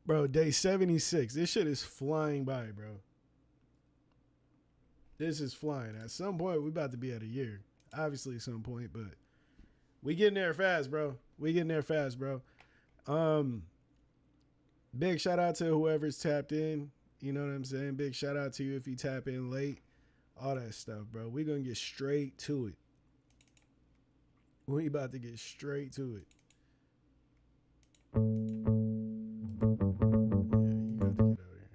Bro, day 76. This shit is flying by, bro. This is flying. At some point, we about to be at a year. Obviously, at some point, but we getting there fast, bro. We getting there fast, bro. Um, Big shout out to whoever's tapped in. You know what I'm saying? Big shout out to you if you tap in late. All that stuff, bro. We gonna get straight to it. We about to get straight to it. Yeah, you got to get out of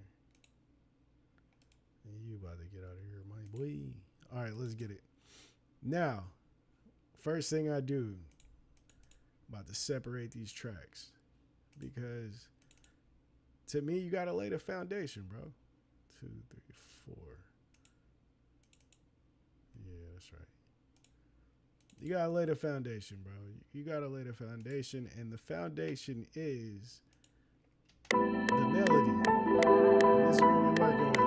here. You about to get out of here, my boy. All right, let's get it. Now, first thing I do, about to separate these tracks because to me, you gotta lay the foundation, bro. 2, 3, 4. Yeah, that's right. You gotta lay the foundation, bro. You gotta lay the foundation, and the foundation is the melody. And this is what we're working with.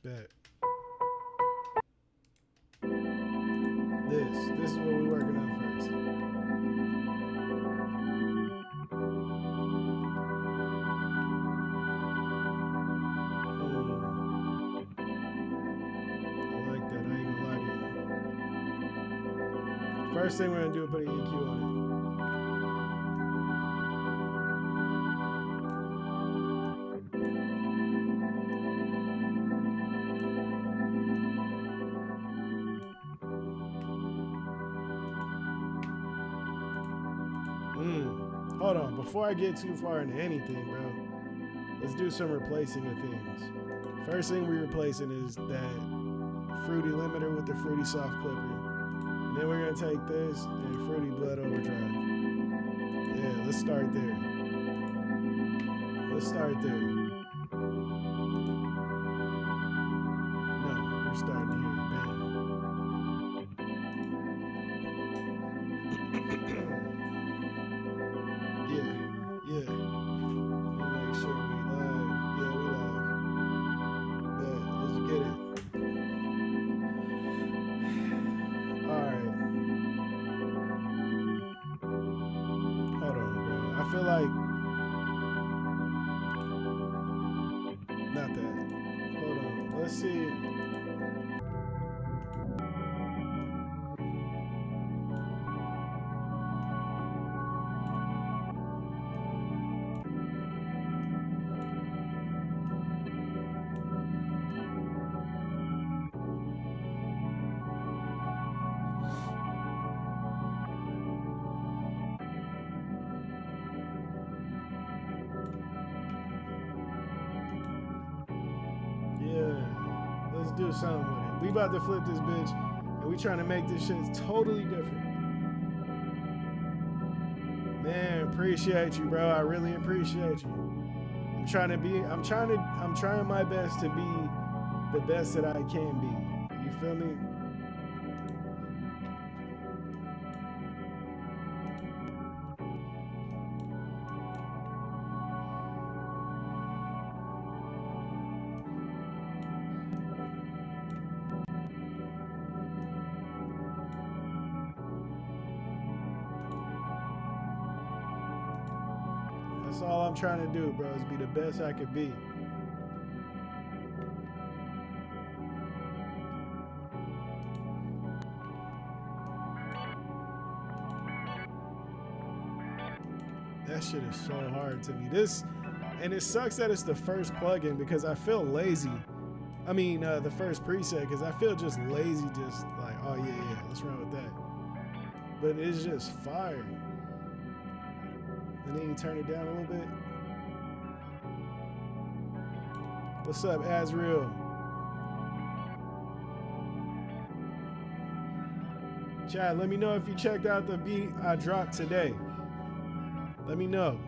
Bet. This is what we're working on first. I like that. I ain't gonna lie to you. First thing we're gonna do is put an EQ on it. Hold on. Before I get too far into anything, bro, let's do some replacing of things. First thing we're replacing is that fruity limiter with the fruity soft clipper. And then we're gonna take this and fruity blood overdrive. Yeah, let's start there. Let's start there. No, we're starting here. Bam. Yeah, yeah. Make sure we live. Yeah, we live. Bet. Let's get it. Alright. Hold on, bro. I feel like not that. Hold on. Let's see. Yeah. Let's do something with it. We about to flip this bitch and we trying to make this shit totally different. Man, appreciate you, bro. I really appreciate you. I'm trying my best to be the best that I can be. You feel me? That's all I'm trying to do, bro, is be the best I could be. That shit is so hard to me. And it sucks that it's the first plugin because I feel lazy. I mean, the first preset because I feel just lazy, just like, oh yeah, let's run with that. But it's just fire. And then you turn it down a little bit. What's up, Azriel? Chad, let me know if you checked out the beat I dropped today. Let me know.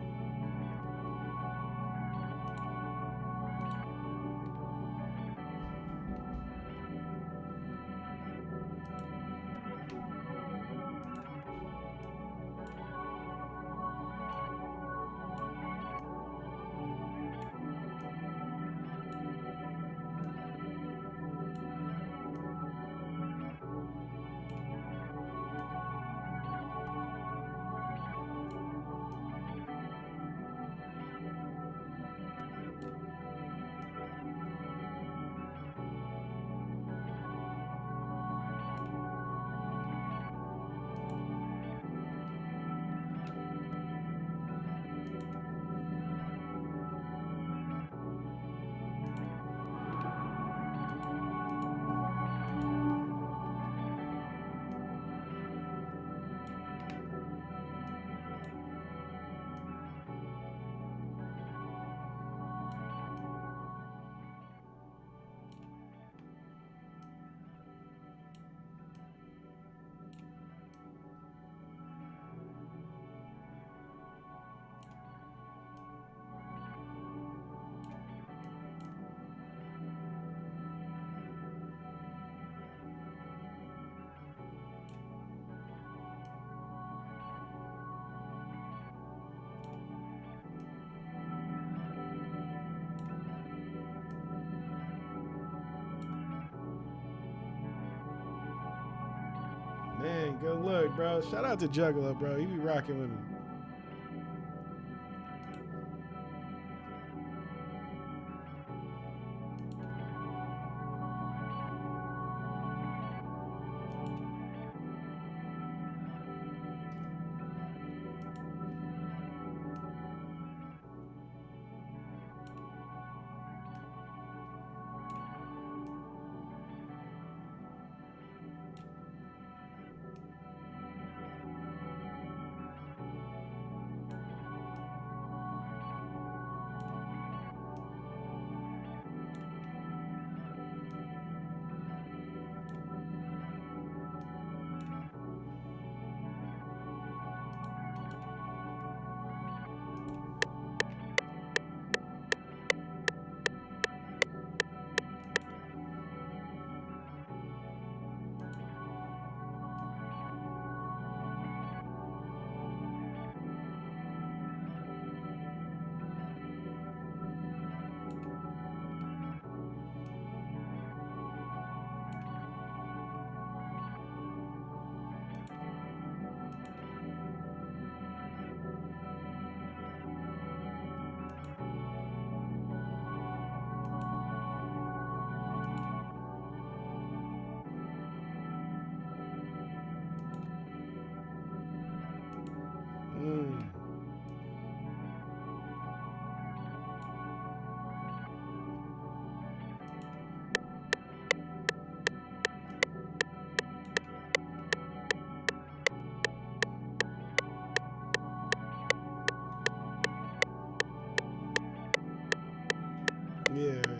Good look, bro. Shout out to Juggalo, bro. He be rocking with me.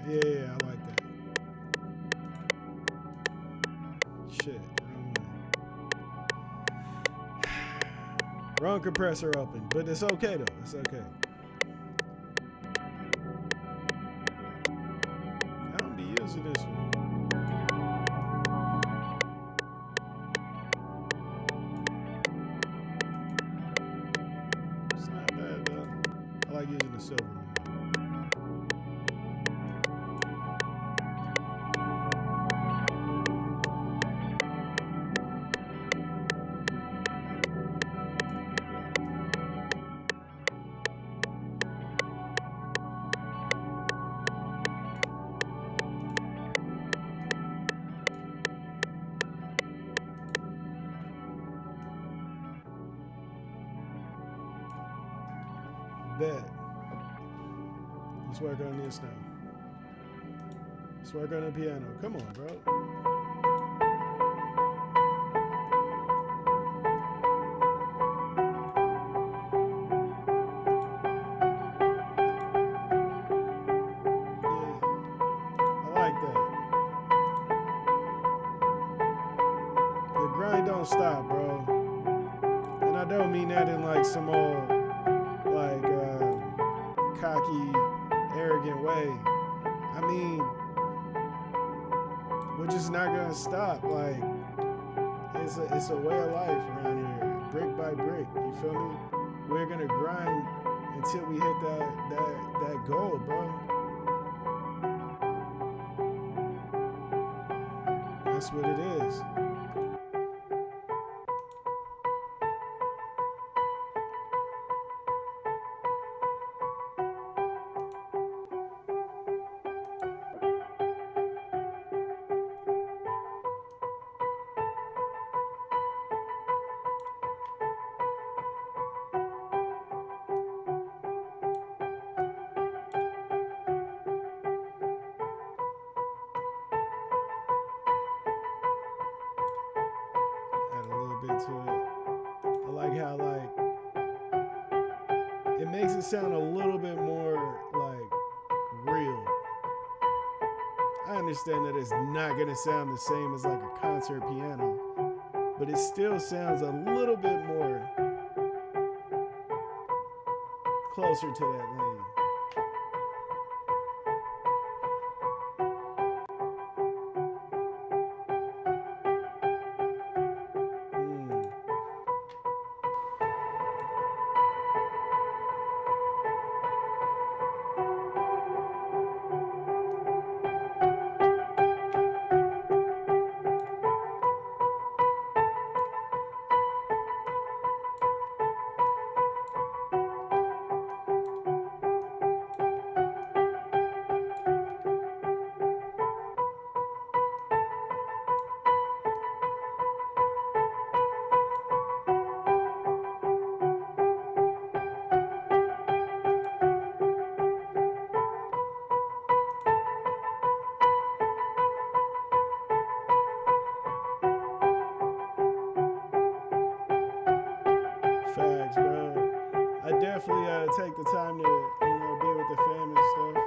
Yeah, I like that. Shit. Wrong compressor open, but it's okay though. It's okay. I don't be using this one. It's not bad though. I like using the silver one. Bet. Let's work on this now. Let's work on the piano. Come on, bro. Yeah, I like that. The grind don't stop, bro. And I don't mean that in like some old like cocky, arrogant way. I mean, we're just not gonna stop. Like, it's a way of life around here, brick by brick. You feel me? We're gonna grind until we hit that goal, bro. That's what it is. To it. I like how it makes it sound a little bit more like real. I understand that it's not gonna sound the same as like a concert piano, but it still sounds a little bit more closer to that lane. take the time to, be with the fam and stuff.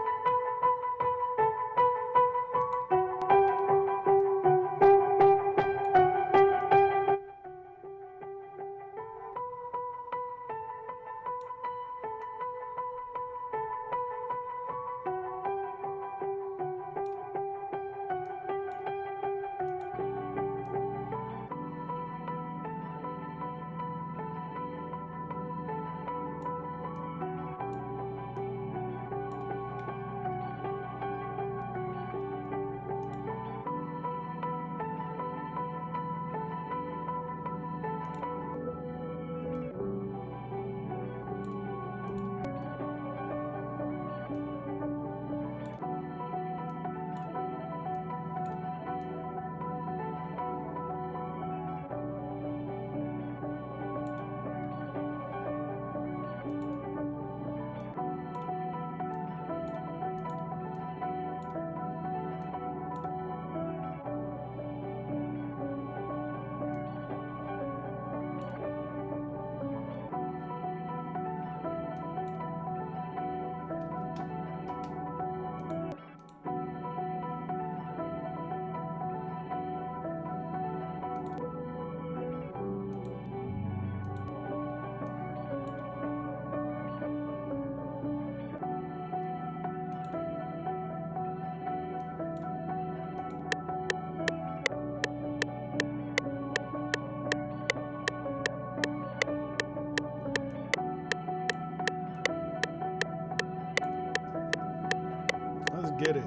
Let's get it.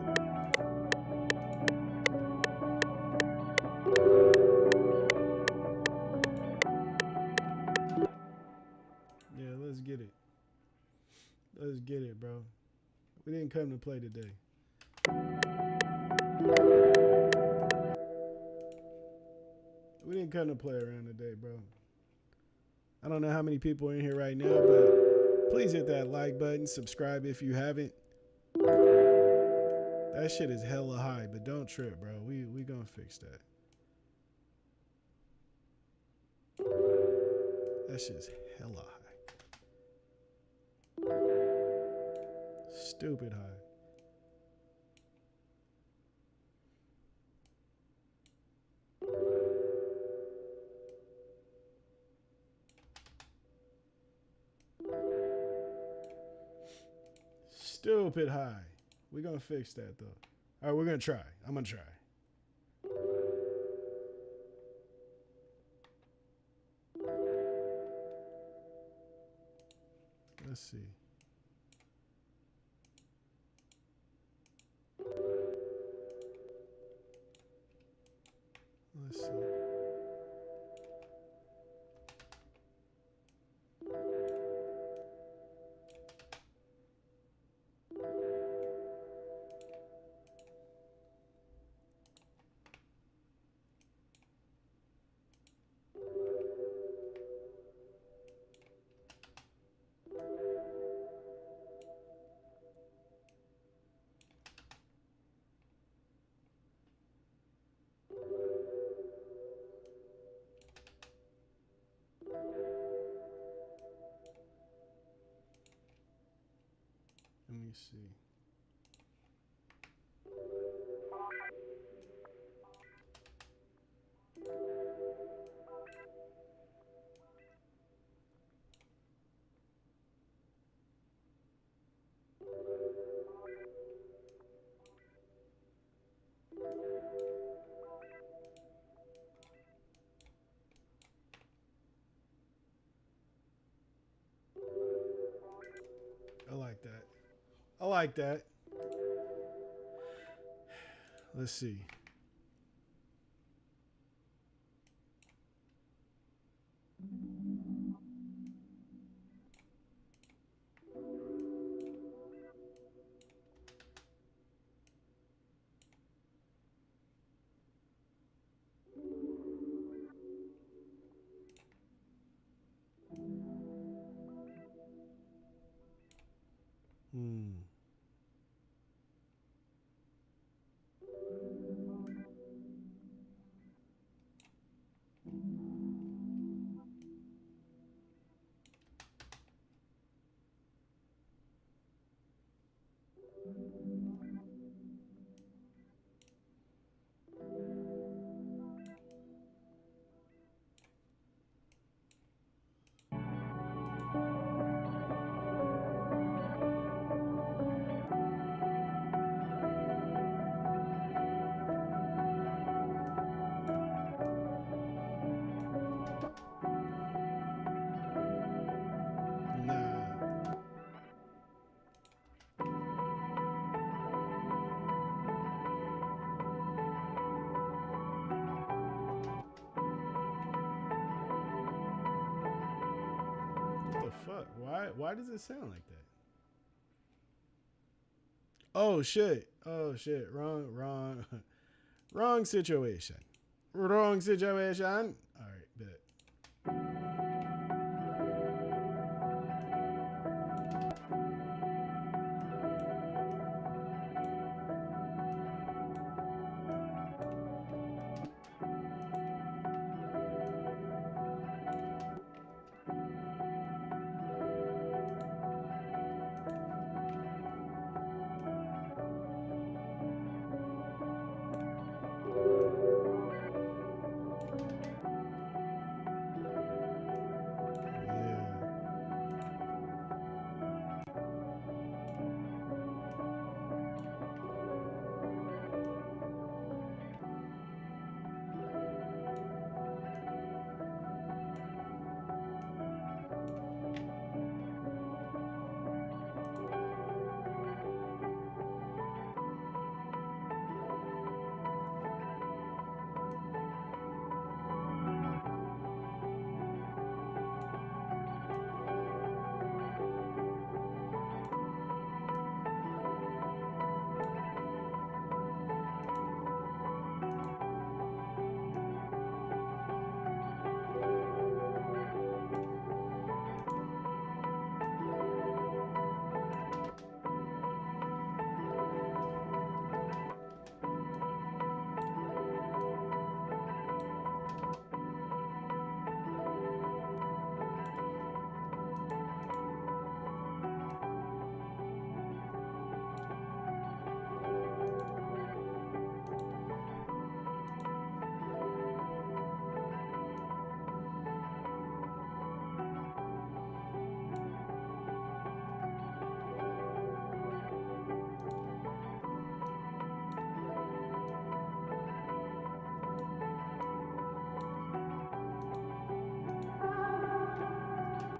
Yeah, let's get it. Let's get it, bro. We didn't come to play today. We didn't come to play around today, bro. I don't know how many people are in here right now, but please hit that like button. Subscribe if you haven't. That shit is hella high, but don't trip, bro. We gonna fix that. That shit's hella high. Stupid high. Stupid high. We're gonna fix that though. All right, we're gonna try. I'm gonna try. Let's see. Let's see. Let me see. I like that. I like that. Let's see. Hmm. Why does it sound like that? Oh shit. Oh shit. Wrong wrong situation. Wrong situation. All right, bet. Yeah.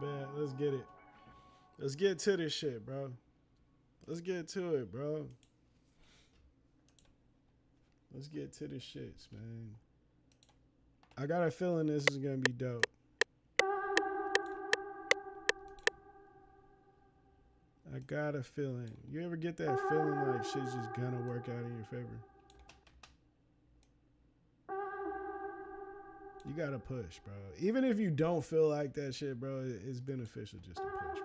Bet. Let's get it. Let's get to this shit, bro. Let's get to it, bro. Let's get to the shits, man. I got a feeling this is gonna be dope. I got a feeling. You ever get that feeling like shit's just gonna work out in your favor? You gotta push, bro. Even if you don't feel like that shit, bro, it's beneficial just to push.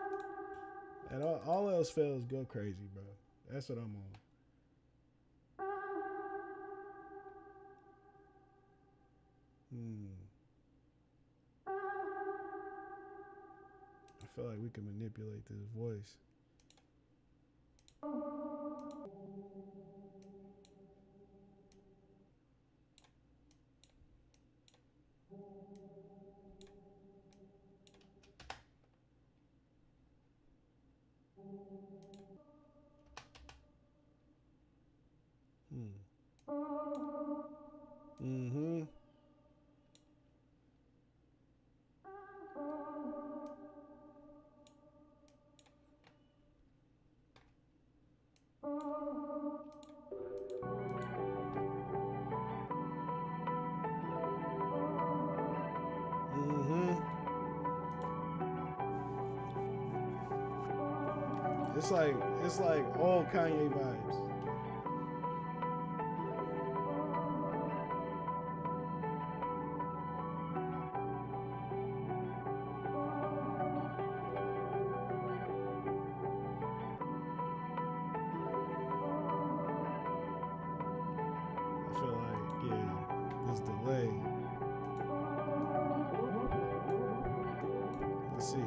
And all else fails, go crazy, bro. That's what I'm on. I feel like we can manipulate this voice. Mm-hmm. Mm-hmm. It's like all Kanye vibes. I feel like, yeah, this delay. Let's see.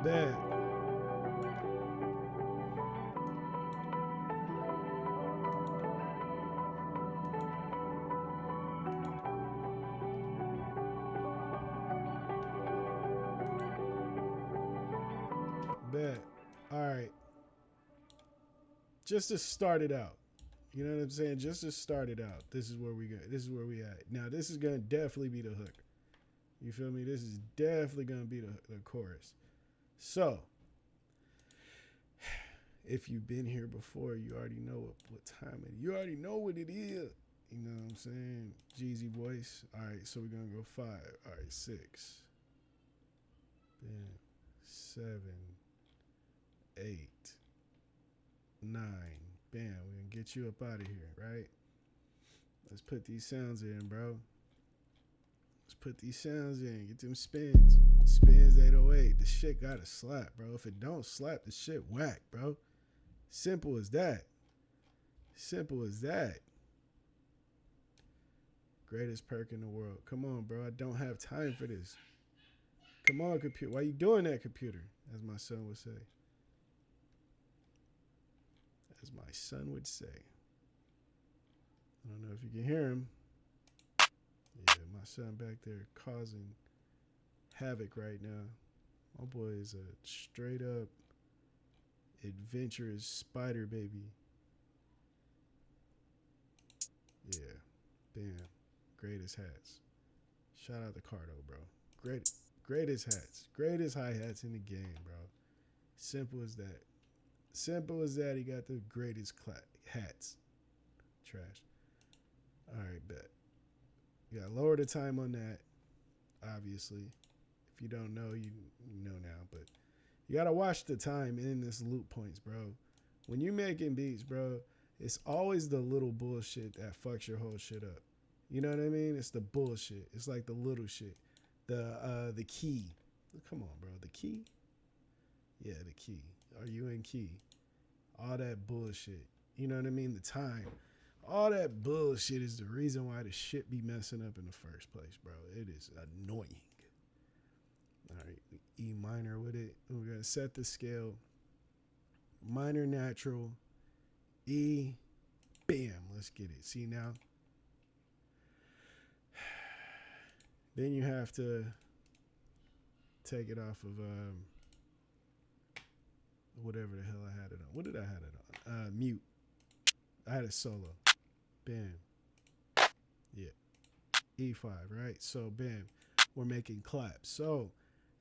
Bet. Bet. All right. Just to start it out. You know what I'm saying? Just to start it out. This is where we go. This is where we at. Now, this is going to definitely be the hook. You feel me? This is definitely going to be the chorus. So, if you've been here before, you already know what time it is. You already know what it is. You know what I'm saying? Jeezy voice. All right, so we're going to go 5. All right, 6. Then 7. 8. 9. Bam, we're going to get you up out of here, right? Let's put these sounds in, bro. Let's put these sounds in. Get them spins. Spins 808. The shit got to slap, bro. If it don't slap, the shit whack, bro. Simple as that. Simple as that. Greatest perk in the world. Come on, bro. I don't have time for this. Come on, computer. Why you doing that, computer? As my son would say. As my son would say. I don't know if you can hear him. Yeah, my son back there causing havoc right now. My boy is a straight up adventurous spider baby. Yeah. Bam. Greatest hats. Shout out to Cardo, bro. Greatest hats. Greatest hi-hats in the game, bro. Simple as that. Simple as that. He got the greatest hats. Trash. All right, bet. You got to lower the time on that, obviously. If you don't know, you know now. But you got to watch the time in this loop points, bro. When you're making beats, bro, it's always the little bullshit that fucks your whole shit up. You know what I mean? It's the bullshit. It's like the little shit. The key. Come on, bro. The key? Yeah, the key. Are you in key? All that bullshit. You know what I mean? The time. All that bullshit is the reason why the shit be messing up in the first place, bro. It is annoying. All right, E minor with it. We're going to set the scale. Minor natural. E. Bam. Let's get it. See now? Then you have to take it off of whatever the hell I had it on. What did I have it on? Mute. I had it solo. Bam. Yeah. E5, right? So, bam. We're making claps. So,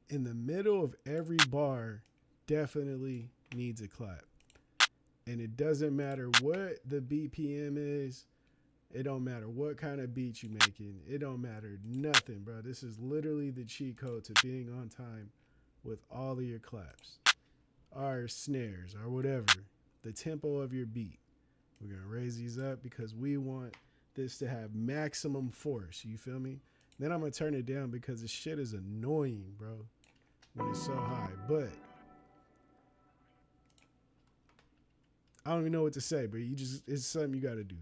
in the middle of every bar, definitely needs a clap. And it doesn't matter what the BPM is. It don't matter what kind of beat you making. It don't matter nothing, bro. This is literally the cheat code to being on time with all of your claps. Or snares or whatever. The tempo of your beat. We're going to raise these up because we want this to have maximum force. You feel me? Then I'm going to turn it down because the shit is annoying, bro, when it's so high. But I don't even know what to say, but it's something you got to do.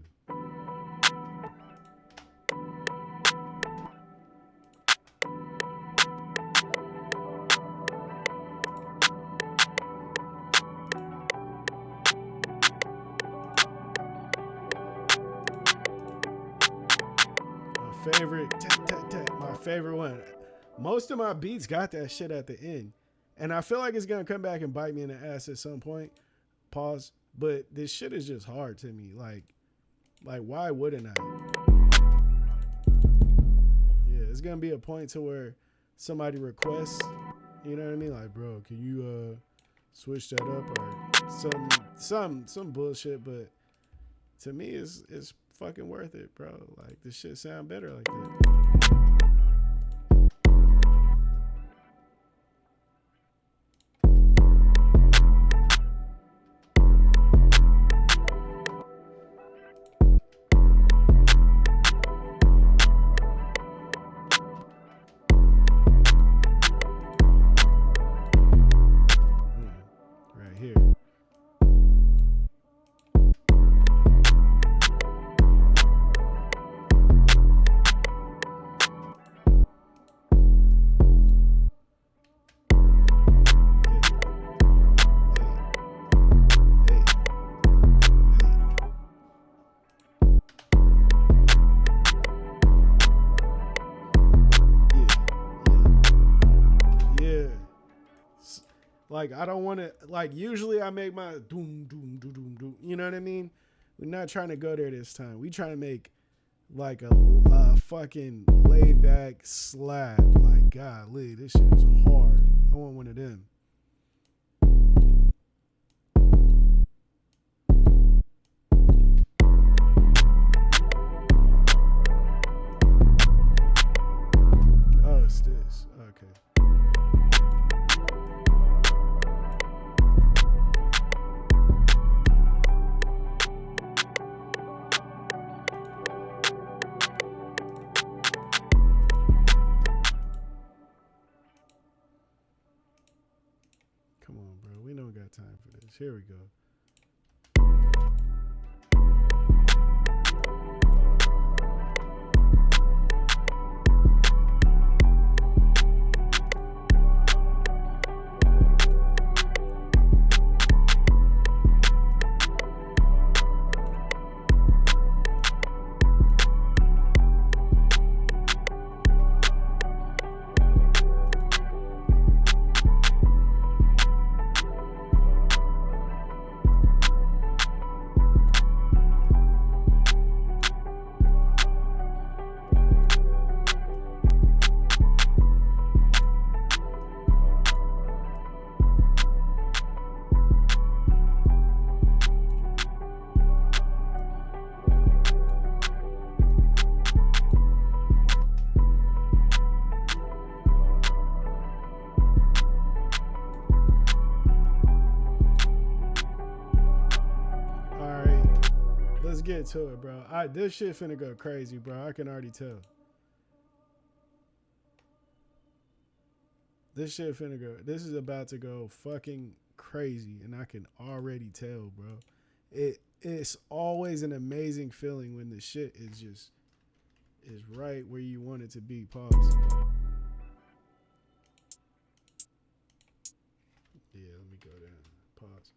Favorite, my favorite one. Most of my beats got that shit at the end. And I feel like it's going to come back and bite me in the ass at some point. Pause. But this shit is just hard to me. Like why wouldn't I? Yeah, it's going to be a point to where somebody requests, you know what I mean? Like, bro, can you switch that up or some bullshit, but to me it's fucking worth it, bro. Like, this shit sound better like that. Right here. Like, I don't want to, like, usually I make my doom, doom, doom, doom, doom. You know what I mean? We're not trying to go there this time. We trying to make, like, a fucking laid back slap. Like, golly, this shit is hard. I want one of them. Oh, it's this. Okay. Come on, bro. We don't got time for this. Here we go. Let's get to it, bro. This shit finna go crazy, bro. I can already tell. This shit finna go. This is about to go fucking crazy, and I can already tell, bro. It's always an amazing feeling when the shit is right where you want it to be. Pause. Yeah, let me go there. Pause.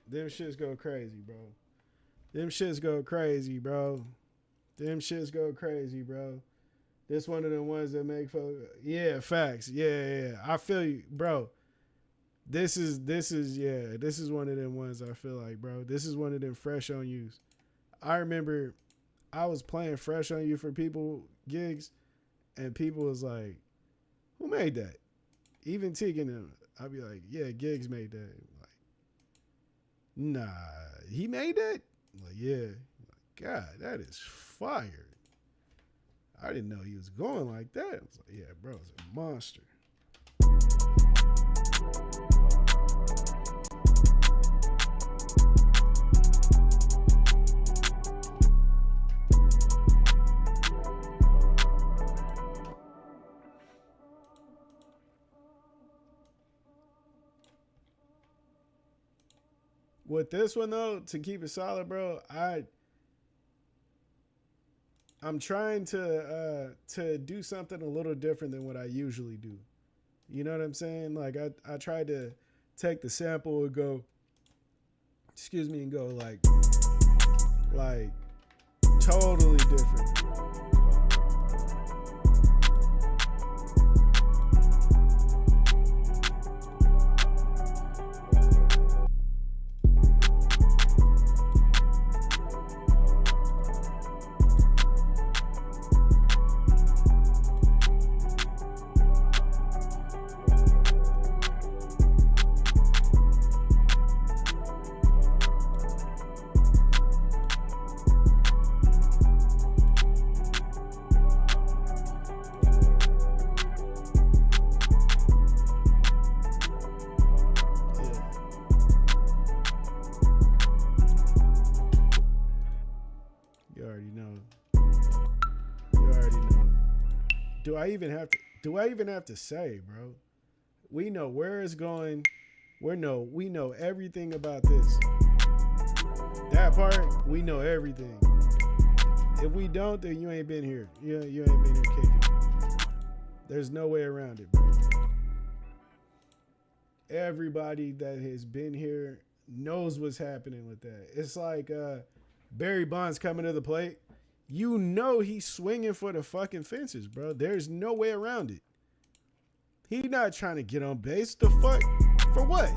Them shits go crazy, bro. Them shits go crazy, bro. Them shits go crazy, bro. This one of the ones that make folks. Yeah, facts. Yeah. I feel you, bro. This is one of them ones I feel like, bro. This is one of them Fresh on You's. I remember I was playing Fresh on You for people gigs, and people was like, "Who made that?" Even Tegan them. I'd be like, "Yeah, Gigs made that." Like, nah, he made that? Like, yeah. Like, God, that is fire. I didn't know he was going like that. I was like, yeah, bro, it's a monster. With this one though, to keep it solid, bro, I'm trying to do something a little different than what I usually do. You know what I'm saying? Like I tried to take the sample and go, and go like totally different. do I even have to say, bro? We know where it's going. We know everything about this. That part, we know everything. If we don't, then you ain't been here. You ain't been here kicking it. There's no way around it, bro. Everybody that has been here knows what's happening with that. It's like Barry Bonds coming to the plate. You know he's swinging for the fucking fences, bro. There's no way around it. He not trying to get on base. The fuck? For what?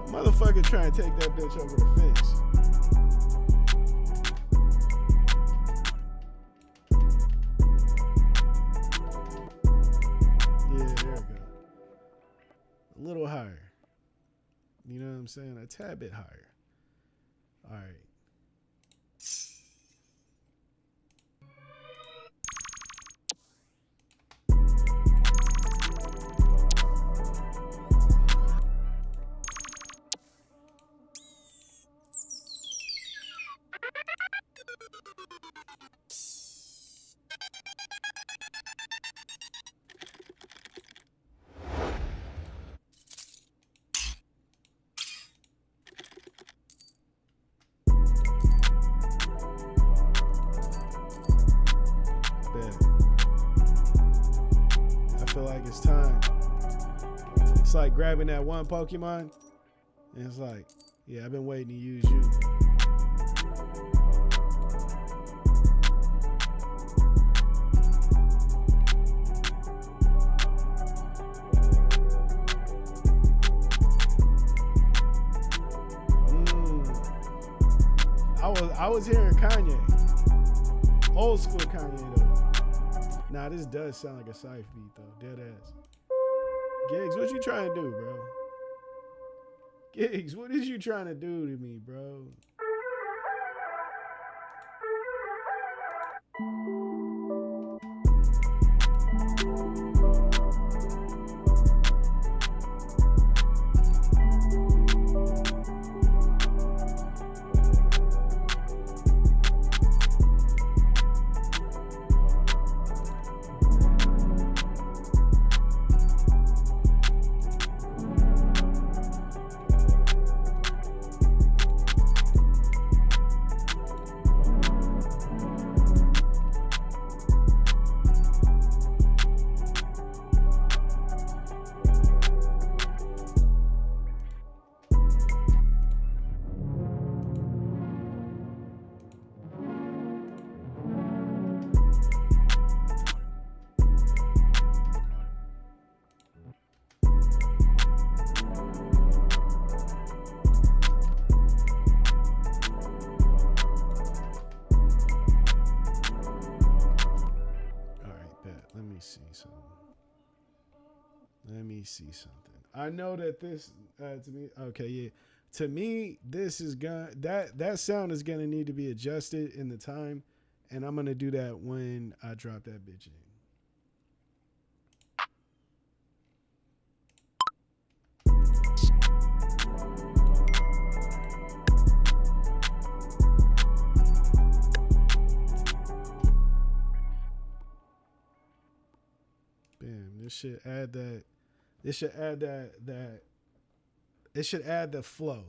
Motherfucker trying to take that bitch over the fence. Yeah, there we go. A little higher. You know what I'm saying? A tad bit higher. All right. It's time. It's like grabbing that one Pokemon, and it's like, yeah, I've been waiting to use you. I was hearing Kanye, old school Kanye though. Nah, this does sound like a Scythe beat though, dead ass. Giggs, what you trying to do, bro? Giggs, what is you trying to do to me, bro? See something. I know that this to me, okay, yeah. To me, this is gonna that sound is gonna need to be adjusted in the time, and I'm gonna do that when I drop that bitch in. Bam, this should add that. It should add it should add the flow.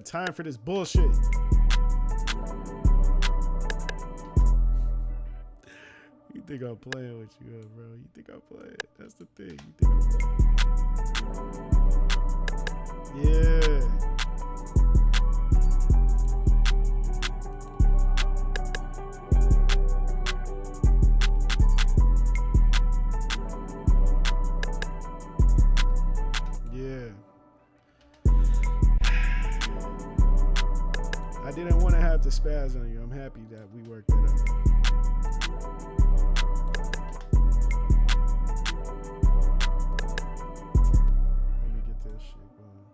got time for this bullshit. You think I'm playing with you, bro? You think I'm playing? That's the thing. You think I'm playing? Yeah. I didn't want to have to spaz on you. I'm happy that we worked it out. Let me get this shit going.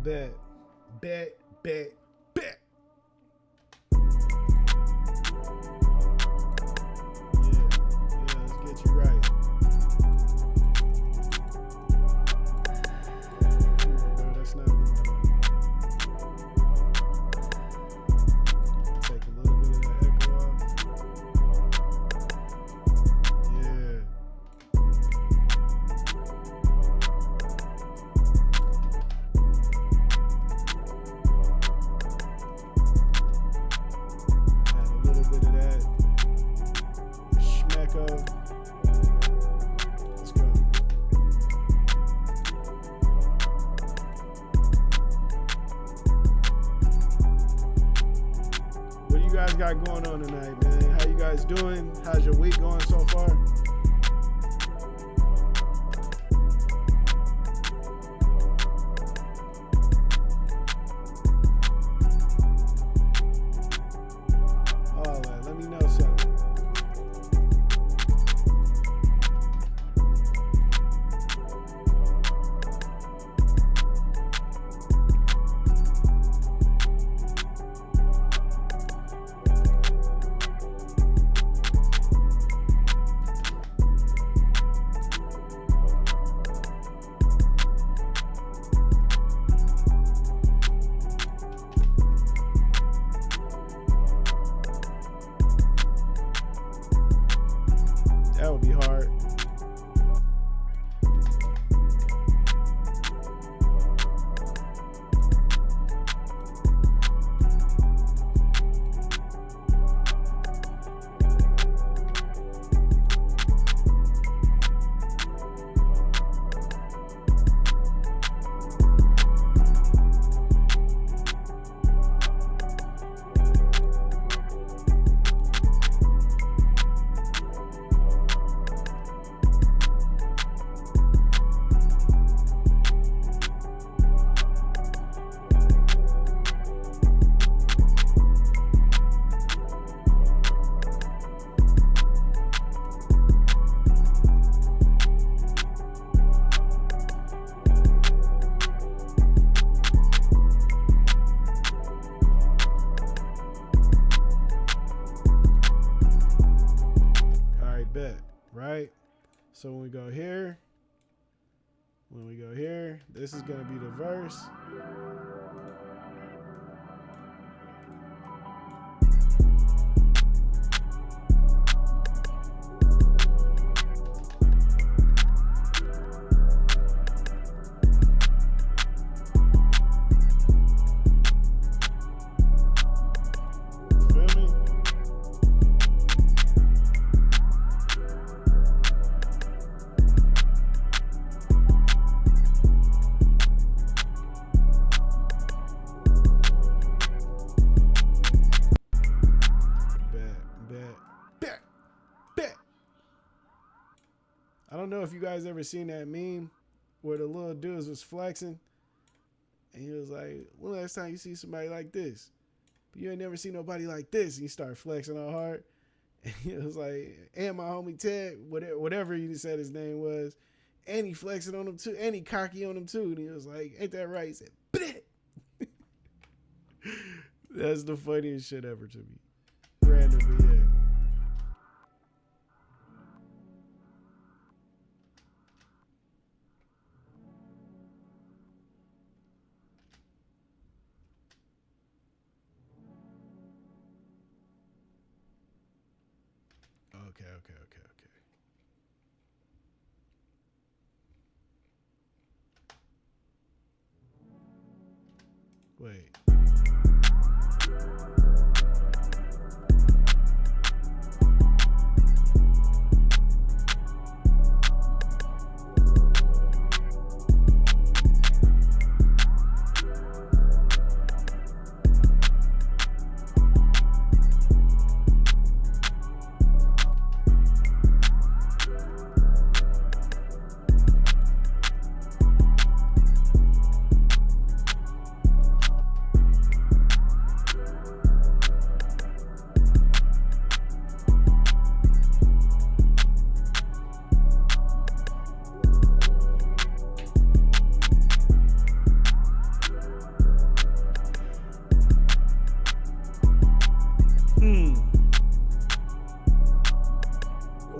Bet. Bet. Bet. Bet. Yeah. Yeah, let's get you right. No, that's not what we're doing. Take a little bit of that echo off. Yeah. Let's go. What do you guys got going on tonight, man? How you guys doing? How's your week going so far? All right, let me know something. That would be hard. Right? So when we go here, this is gonna be the verse. Feel me? know if you guys ever seen that meme where the little dudes was flexing and he was like, when last time you see somebody like this? But you ain't never seen nobody like this. And he started flexing all hard. And he was like, and my homie Ted, whatever he said his name was, and he flexing on him too, and he cocky on him too. And he was like, ain't that right? He said, bleh. That's the funniest shit ever to me. Randomly, yeah. Okay. Wait.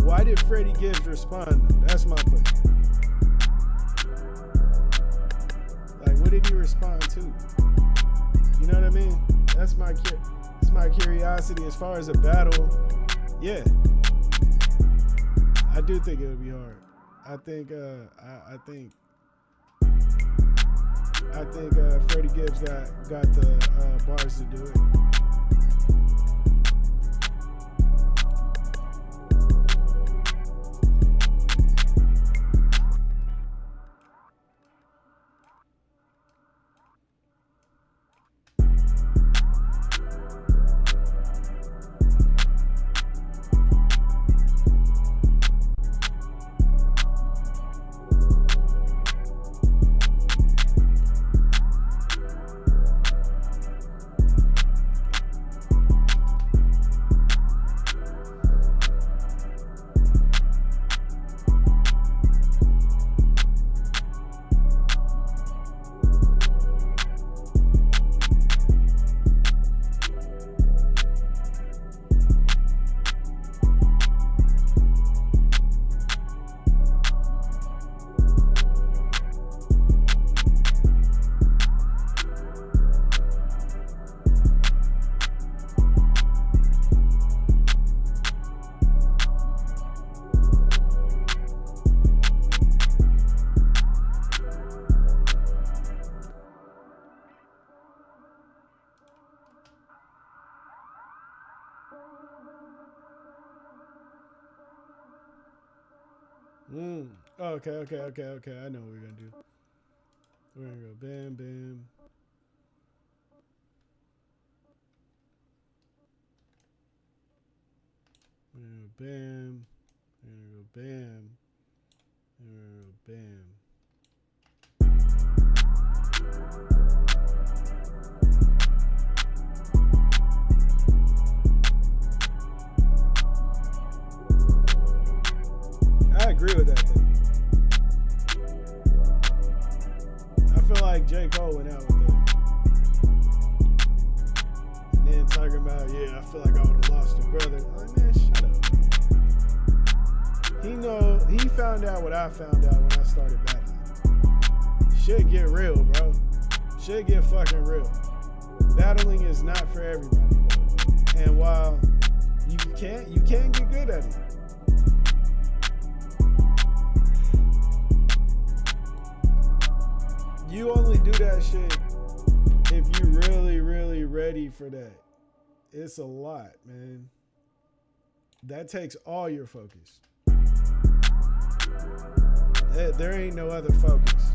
Why did Freddie Gibbs respond? That's my question. Like, what did he respond to? You know what I mean? That's my curiosity as far as a battle. Yeah, I do think it would be hard. I think Freddie Gibbs got the bars to do it. Okay. I know what we're gonna do. We're gonna go bam, bam. We're gonna go bam. We're gonna go bam. We're gonna go bam. I agree with that though. I feel like J. Cole went out with that. And then talking about, yeah, I feel like I would have lost a brother. I'm like, man, shut up, bro. He found out what I found out when I started battling. Shit get real, bro. Shit get fucking real. Battling is not for everybody, bro. And while you can get good at it. You only do that shit if you really, really ready for that. It's a lot, man. That takes all your focus. There ain't no other focus.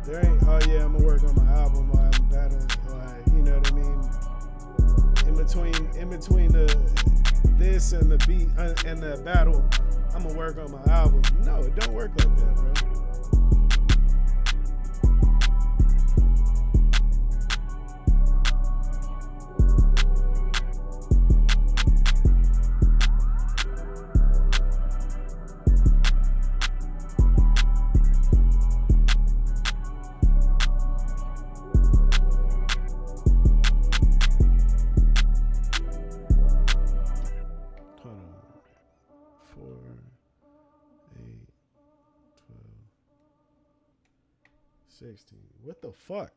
There ain't, oh yeah, I'm gonna work on my album while I'm battling. Like, you know what I mean? In between this and the beat and the battle, I'm gonna work on my album. No, it don't work like that, bro. Hold on. 4, 8, 12, 16. What the fuck?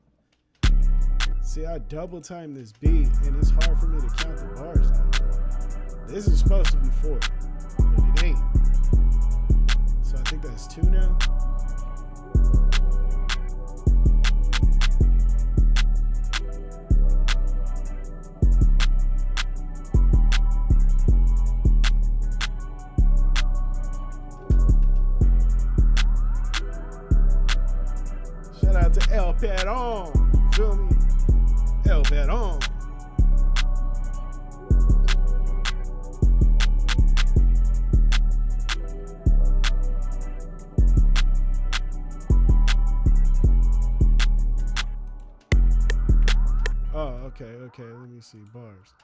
See, I double time this beat, and it's hard for me to count the bars now, bro. This is supposed to be 4, but it ain't. So I think that's 2 now. Shout out to El Peron. Feel me? El Peron. Oh, okay. Let me see bars.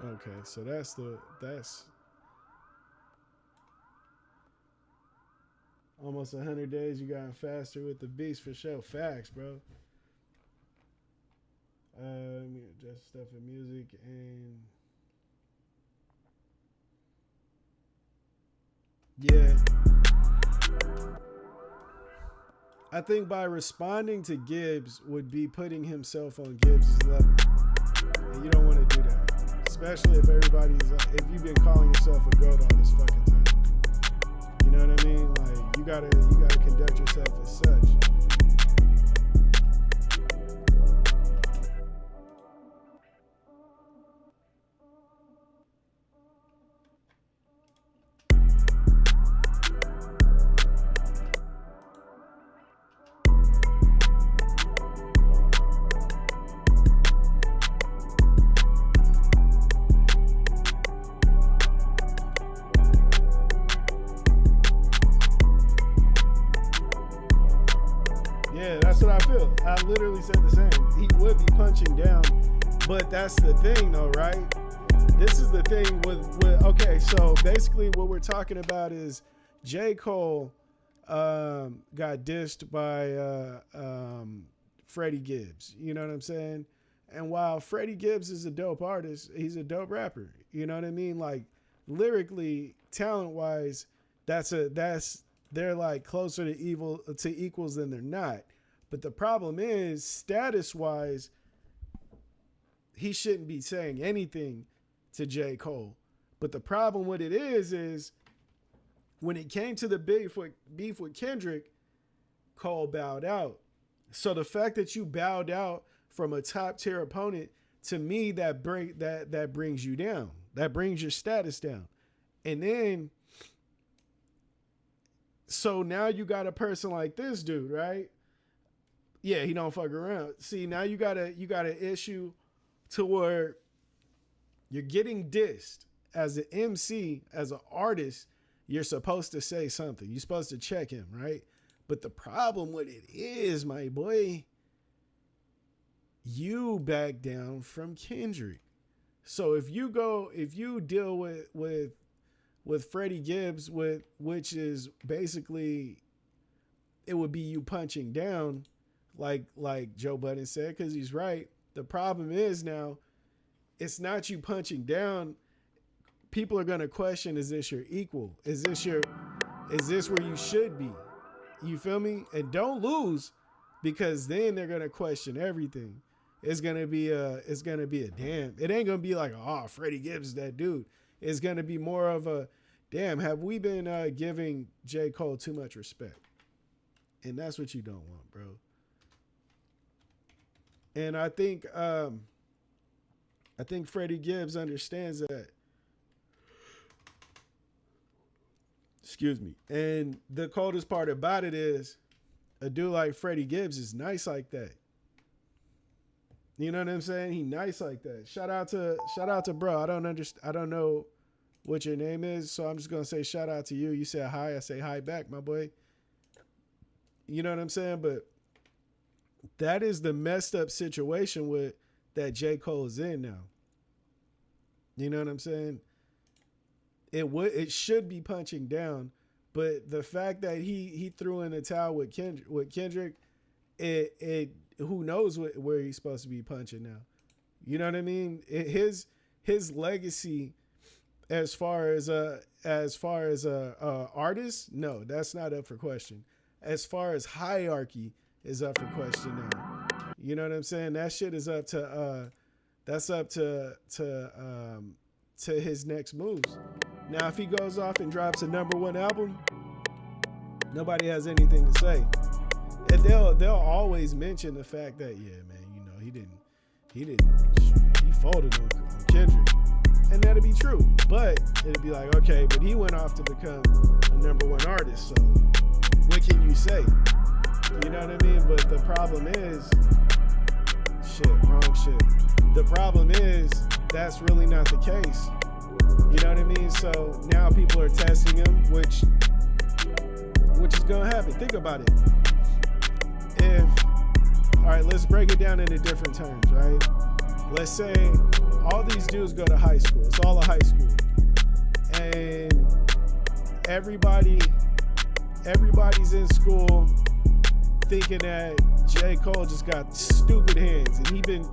Okay, so that's almost 100 days you gotten faster with the beats for sure. Facts, bro. Let me adjust stuff in music and yeah. I think by responding to Gibbs would be putting himself on Gibbs' level. And you don't want to do that. Especially if if you've been calling yourself a GOAT all this fucking time. You know what I mean? Like you gotta conduct yourself as such. Yeah, that's what I feel. I literally said the same. He would be punching down, but that's the thing though, right? This is the thing with okay, so basically what we're talking about is J. Cole got dissed by Freddie Gibbs. You know what I'm saying? And while Freddie Gibbs is a dope artist, he's a dope rapper. You know what I mean? Like lyrically, talent-wise, they're like closer to equals than they're not. But the problem is, status-wise, he shouldn't be saying anything to J. Cole. But the problem with it is when it came to the beef with Kendrick, Cole bowed out. So the fact that you bowed out from a top tier opponent, to me, that brings you down. That brings your status down. And then, so now you got a person like this dude, right? Yeah, he don't fuck around. See, now you got an issue to where you're getting dissed as an MC, as an artist. You're supposed to say something. You're supposed to check him, right? But the problem with it is, my boy, you back down from Kendrick. So if you deal with Freddie Gibbs, which is basically, it would be you punching down, like Joe Budden said, because he's right. The problem is now it's not you punching down. People are gonna question: is this your equal? Is this where you should be? You feel me? And don't lose, because then they're gonna question everything. It's gonna be a damn. It ain't gonna be like, oh, Freddie Gibbs is that dude. It's gonna be more of a damn. Have we been giving J. Cole too much respect? And that's what you don't want, bro. And I think Freddie Gibbs understands that. Excuse me. And the coldest part about it is a dude like Freddie Gibbs is nice like that. You know what I'm saying? He nice like that. Shout out to bro. I don't know what your name is, so I'm just gonna say shout out to you. You said hi, I say hi back, my boy. You know what I'm saying? But that is the messed up situation with that J. Cole is in now. You know what I'm saying? It should be punching down, but the fact that he threw in the towel with Kendrick, it who knows where he's supposed to be punching now. You know what I mean? His legacy as far as artist, no, that's not up for question. As far as hierarchy is up for question now. You know what I'm saying? That shit is up to his next moves. Now, if he goes off and drops a number 1 album, nobody has anything to say. And they'll always mention the fact that, yeah, man, you know, he folded on Kendrick. And that'll be true. But it'll be like, okay, but he went off to become a number 1 artist. So what can you say? You know what I mean? But the problem is, wrong shit. The problem is that's really not the case. You know what I mean? So now people are testing him, which is gonna happen. Think about it. All right, let's break it down into different terms, right? Let's say all these dudes go to high school. It's all a high school. And everybody's in school thinking that J. Cole just got stupid hands, and he been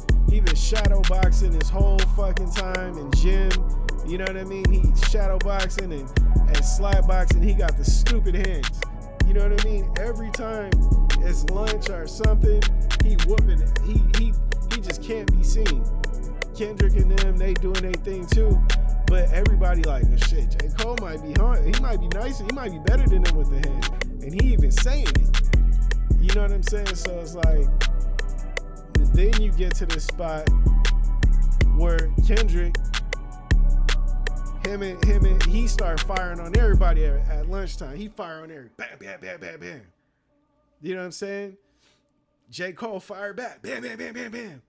shadow boxing his whole fucking time in gym. You know what I mean? He shadow boxing and slap boxing. He got the stupid hands. You know what I mean? Every time it's lunch or something, he whooping it. He just can't be seen. Kendrick and them, they doing their thing too. But everybody like, oh shit, J. Cole might be hard. He might be nicer. He might be better than them with the hands. And he even saying it. You know what I'm saying? So it's like, then you get to this spot where Kendrick, him and he start firing on everybody at lunchtime. He fire on everybody. Bam, bam, bam, bam, bam. You know what I'm saying? J. Cole fired back. Bam, bam, bam, bam, bam.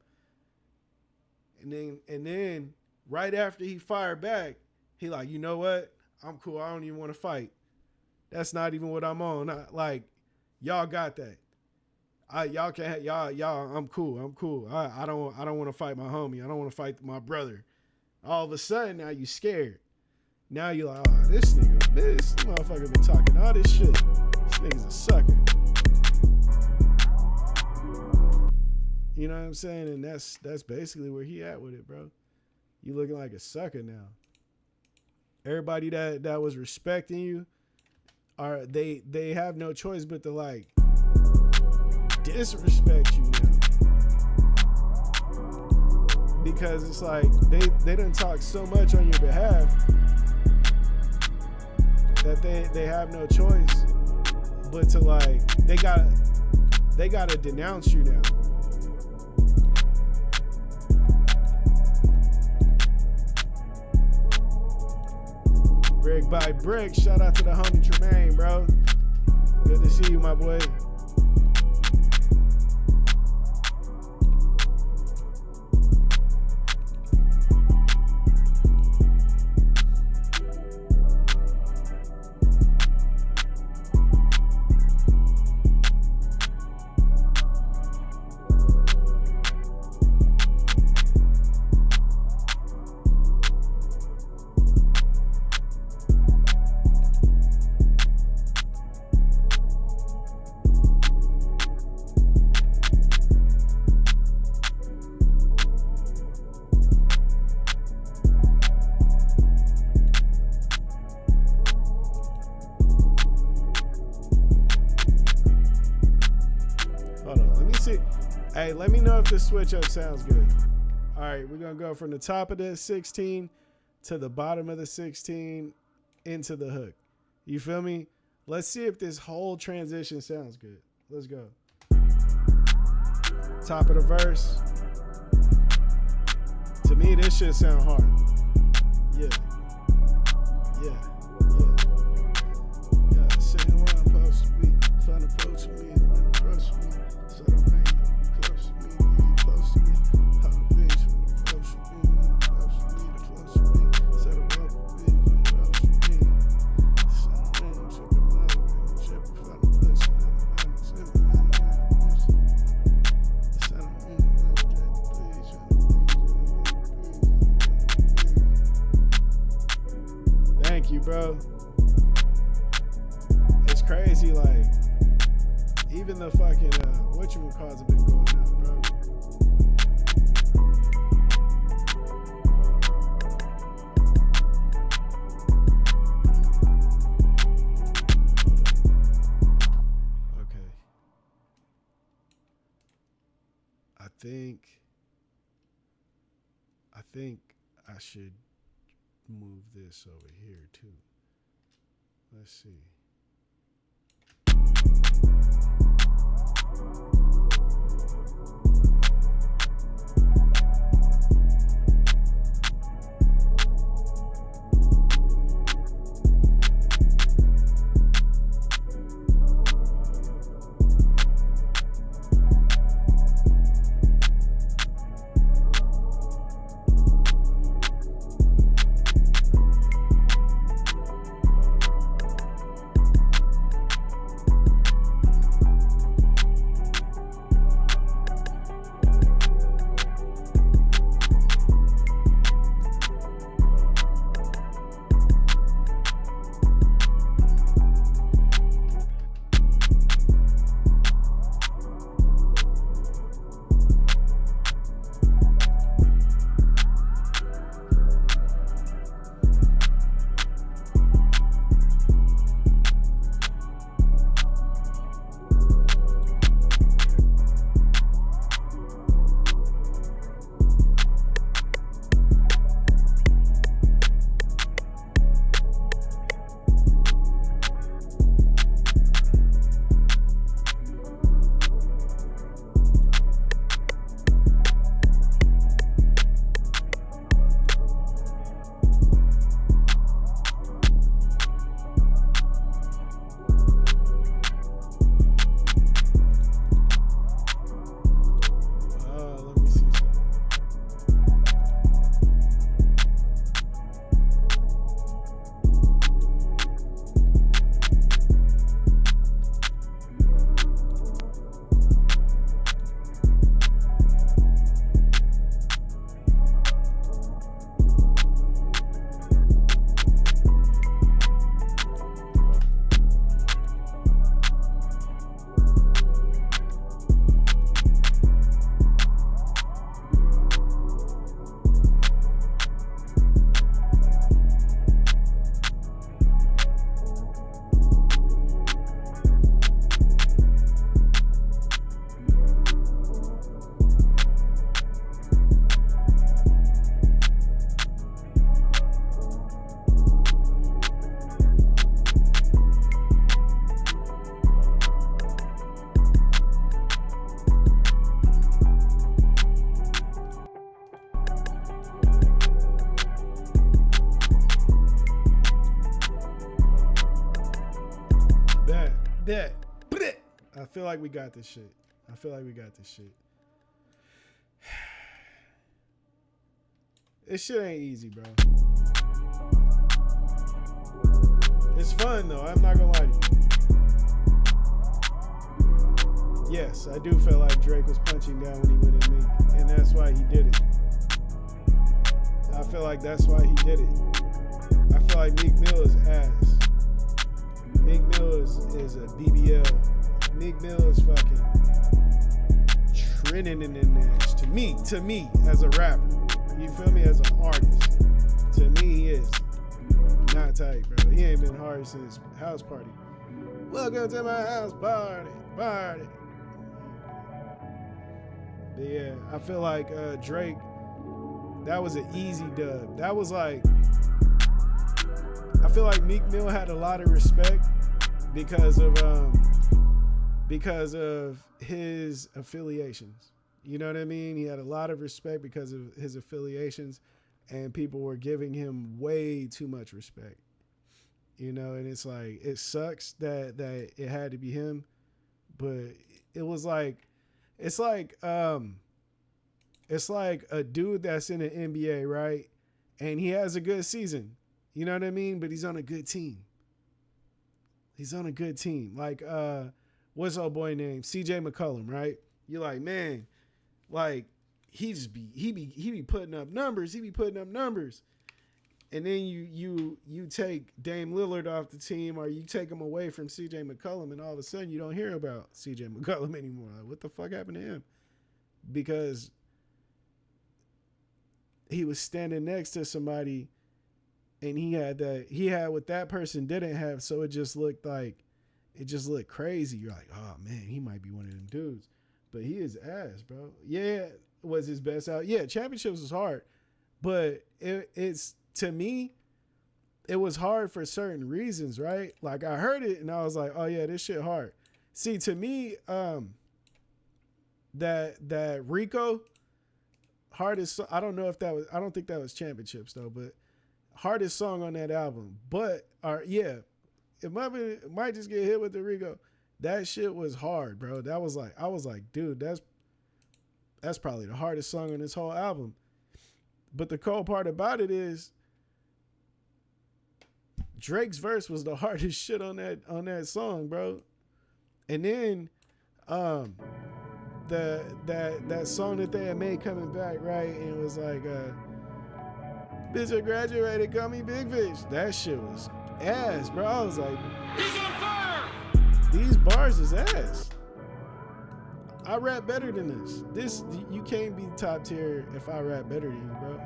And then right after he fired back, he like, you know what? I'm cool. I don't even want to fight. That's not even what I'm on. Y'all got that. Y'all can have, y'all. I'm cool. I don't want to fight my homie. I don't want to fight my brother. All of a sudden, now you scared. Now you're like, oh, this motherfucker been talking all this shit. This nigga's a sucker. You know what I'm saying? And that's basically where he at with it, bro. You looking like a sucker now. Everybody that was respecting you, they have no choice but to like disrespect you now. Because it's like they done talk so much on your behalf that they have no choice but to like they gotta denounce you now. Brick by brick, shout out to the homie Tremaine, bro. Good to see you, my boy. see. Hey, let me know if the switch up sounds good. All right, we're going to go from the top of the 16 to the bottom of the 16 into the hook. You feel me? Let's see if this whole transition sounds good. Let's go. Top of the verse. To me, this shit sound hard. Yeah. Saying where I'm supposed to be. Find a approach to me and when approach me. So the rain close to me, getting close to me. How the things when approach me, when approach me, the close to me. Set a rope with me, when approach me. Set a ring, check them out, and check if I don't listen. Another time, set a ring, set a ring, please. Thank you, bro. It's crazy, like, even the fucking, whatchamacallit's have been going out, bro. Okay. I think I should move this over here, too. Let's see. I feel like we got this shit. This shit ain't easy, bro. It's fun, though. I'm not gonna lie to you. Yes, I do feel like Drake was punching down when he went at Meek, and that's why he did it. I feel like that's why he did it. I feel like Meek Mill is ass. Meek Mill is a BBL. Meek Mill is fucking trending in the ass. To me, as a rapper. You feel me? As an artist. To me, he is not tight, bro. He ain't been hard since House Party. Welcome to my house party. But yeah, I feel like Drake, that was an easy dub. That was like, I feel like Meek Mill had a lot of respect because of his affiliations. You know what I mean? He had a lot of respect because of his affiliations, and people were giving him way too much respect. You know, and it's like, it sucks that it had to be him, but it was like, it's like a dude that's in the NBA, right? And he has a good season. You know what I mean? But he's on a good team. He's on a good team. Like, what's old boy name? CJ McCollum, right? You're like, man, like, he be putting up numbers. He be putting up numbers. And then you take Dame Lillard off the team, or you take him away from CJ McCollum, and all of a sudden you don't hear about CJ McCollum anymore. Like, what the fuck happened to him? Because he was standing next to somebody, and he had what that person didn't have, so it just looked crazy. You're like, oh man, he might be one of them dudes. But he is ass, bro. Yeah, was his best out. Yeah, championships was hard. But it's to me, it was hard for certain reasons, right? Like, I heard it and I was like, oh yeah, this shit hard. See, to me, that Rico hardest, I don't think that was championships though, but hardest song on that album. But yeah, it might just get hit with the Rico. That shit was hard, bro. That was like, I was like, dude, that's probably the hardest song on this whole album. But the cool part about it is Drake's verse was the hardest shit on that song, bro. And then that song that they had made coming back, right? And it was like, bitch, I graduated, call me Big Fish. That shit was ass, bro. I was like, he's on fire. These bars is ass. I rap better than this. You can't be top tier if I rap better than you, bro.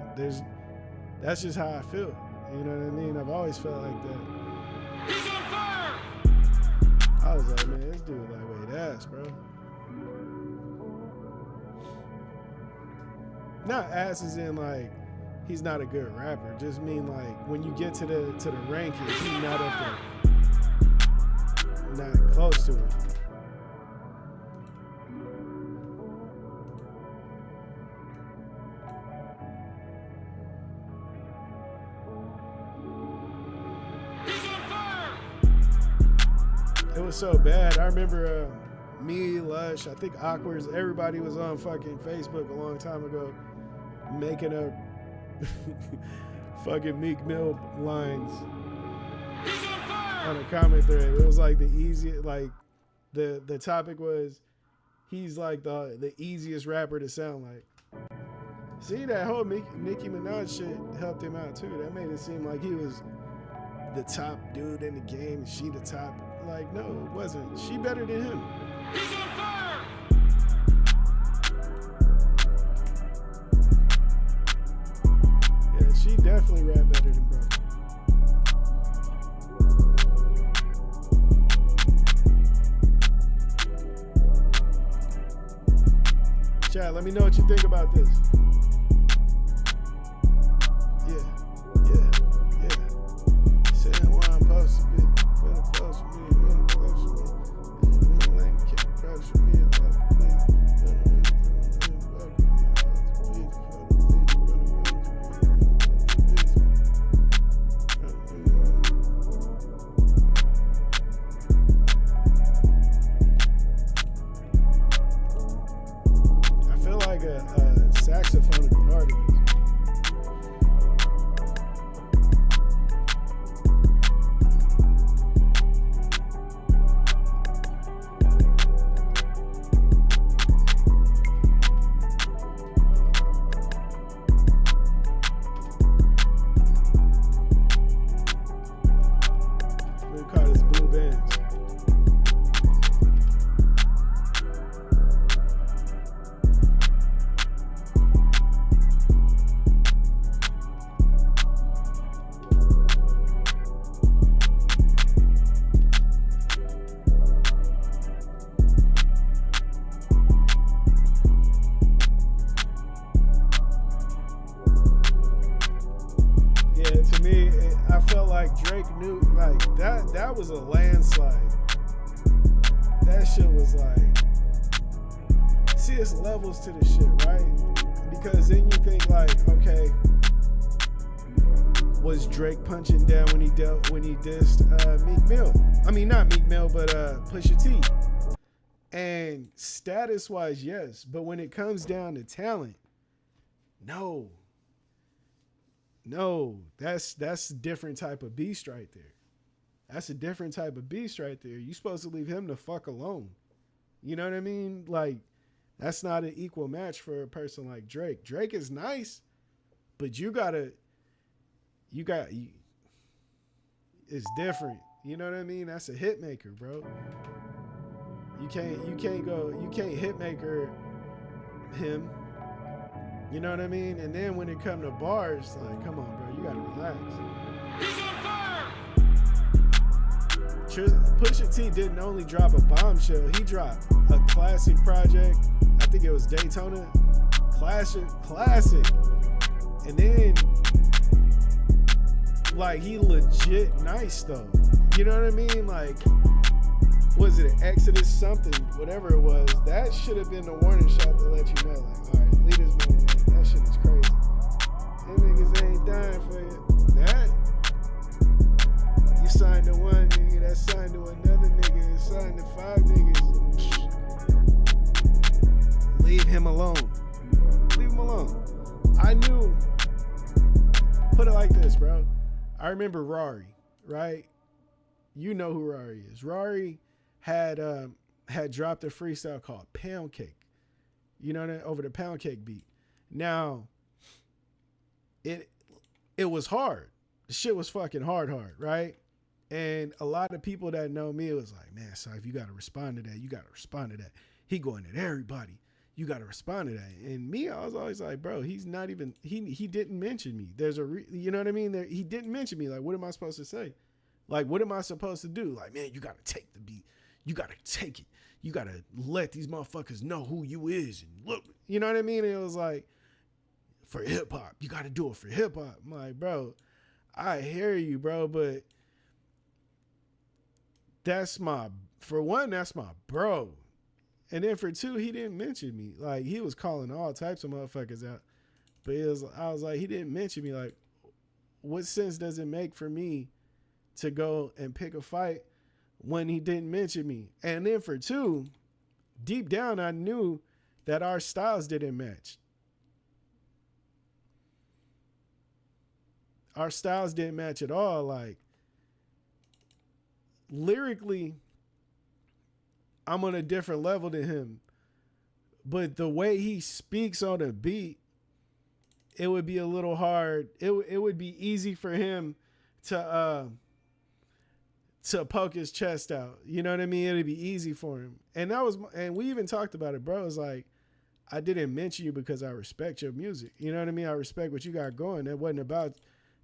That's just how I feel. You know what I mean? I've always felt like that. He's on fire. I was like, man, this dude lightweight ass, bro. Not ass as in like he's not a good rapper. Just mean like when you get to the rankings, he's not up there. Not close to it. It was so bad. I remember me, Lush, I think Awkwards, everybody was on fucking Facebook a long time ago making up fucking Meek Mill lines on a comment thread. It was like the easiest, like the topic was he's like the easiest rapper to sound like. See, that whole Nicki Minaj shit helped him out too. That made it seem like he was the top dude in the game and she the top. Like, no, it wasn't. She better than him. He's on fire! Yeah, she definitely rap better than bro. Chat, let me know what you think about this. Yeah. Saying where I'm supposed to be. Better close to me. I feel like a saxophone would be hard to use. that was a landslide. That shit was like, see, it's levels to the shit, right? Because then you think like, okay, was Drake punching down when he dissed Meek Mill? I mean, not Meek Mill, but Pusha T. And status wise, yes, but when it comes down to talent, no, that's a different type of beast right there. That's a different type of beast right there. You supposed to leave him the fuck alone. You know what I mean? Like, that's not an equal match for a person like Drake. Drake is nice, but it's different. You know what I mean? That's a hit maker, bro. You can't hit maker him. You know what I mean? And then when it come to bars, like, come on, bro, you gotta relax. He's on fire! Pusha T didn't only drop a bombshell, he dropped a classic project. I think it was Daytona. Classic. And then, like, he legit nice though. You know what I mean? Like, was it an Exodus something, whatever it was, that should have been the warning shot to let you know, like, all right, leave this man alone. That shit is crazy. Them niggas ain't dying for you. That, you signed to one nigga, that signed to another nigga, and signed to 5 niggas. Leave him alone. Leave him alone. I knew, put it like this, bro. I remember Rari, right? You know who Rari is. Rari had dropped a freestyle called Pound Cake. You know that, over the Pound Cake beat. Now, it was hard. The shit was fucking hard, right? And a lot of people that know me, it was like, man, Syph, you gotta respond to that. You gotta respond to that. He going at everybody. You gotta respond to that. And me, I was always like, bro, he's not even, he didn't mention me. There's you know what I mean? He didn't mention me. Like, what am I supposed to say? Like, what am I supposed to do? Like, man, you gotta take the beat. You gotta take it. You gotta let these motherfuckers know who you is. And look, you know what I mean? And it was like, for hip hop, you gotta do it for hip hop. I'm like, bro, I hear you, bro, but for one, that's my bro. And then for two, he didn't mention me. Like, he was calling all types of motherfuckers out. But I was like, he didn't mention me. Like, what sense does it make for me to go and pick a fight when he didn't mention me? And then for two, deep down, I knew that our styles didn't match. Our styles didn't match at all. Like, lyrically, I'm on a different level than him. But the way he speaks on a beat, it would be a little hard. It would be easy for him to poke his chest out. You know what I mean? It'd be easy for him. And we even talked about it, bro. It's like, I didn't mention you because I respect your music. You know what I mean? I respect what you got going. That wasn't about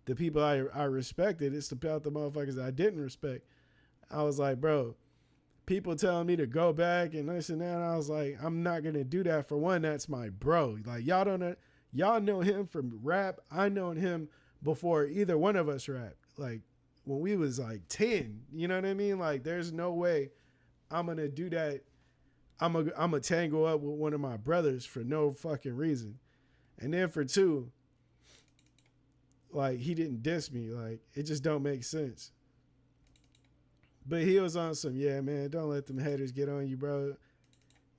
the people I respected. It's about the motherfuckers I didn't respect. I was like, bro, people telling me to go back and this and that. And I was like, I'm not going to do that. For one, that's my bro. Like, y'all know him from rap. I known him before either one of us rap. Like, when we was like 10, you know what I mean? Like, there's no way I'm going to do that. I'm going to tangle up with one of my brothers for no fucking reason. And then for two, like, he didn't diss me. Like, it just don't make sense. But he was on some, yeah, man, don't let them haters get on you, bro.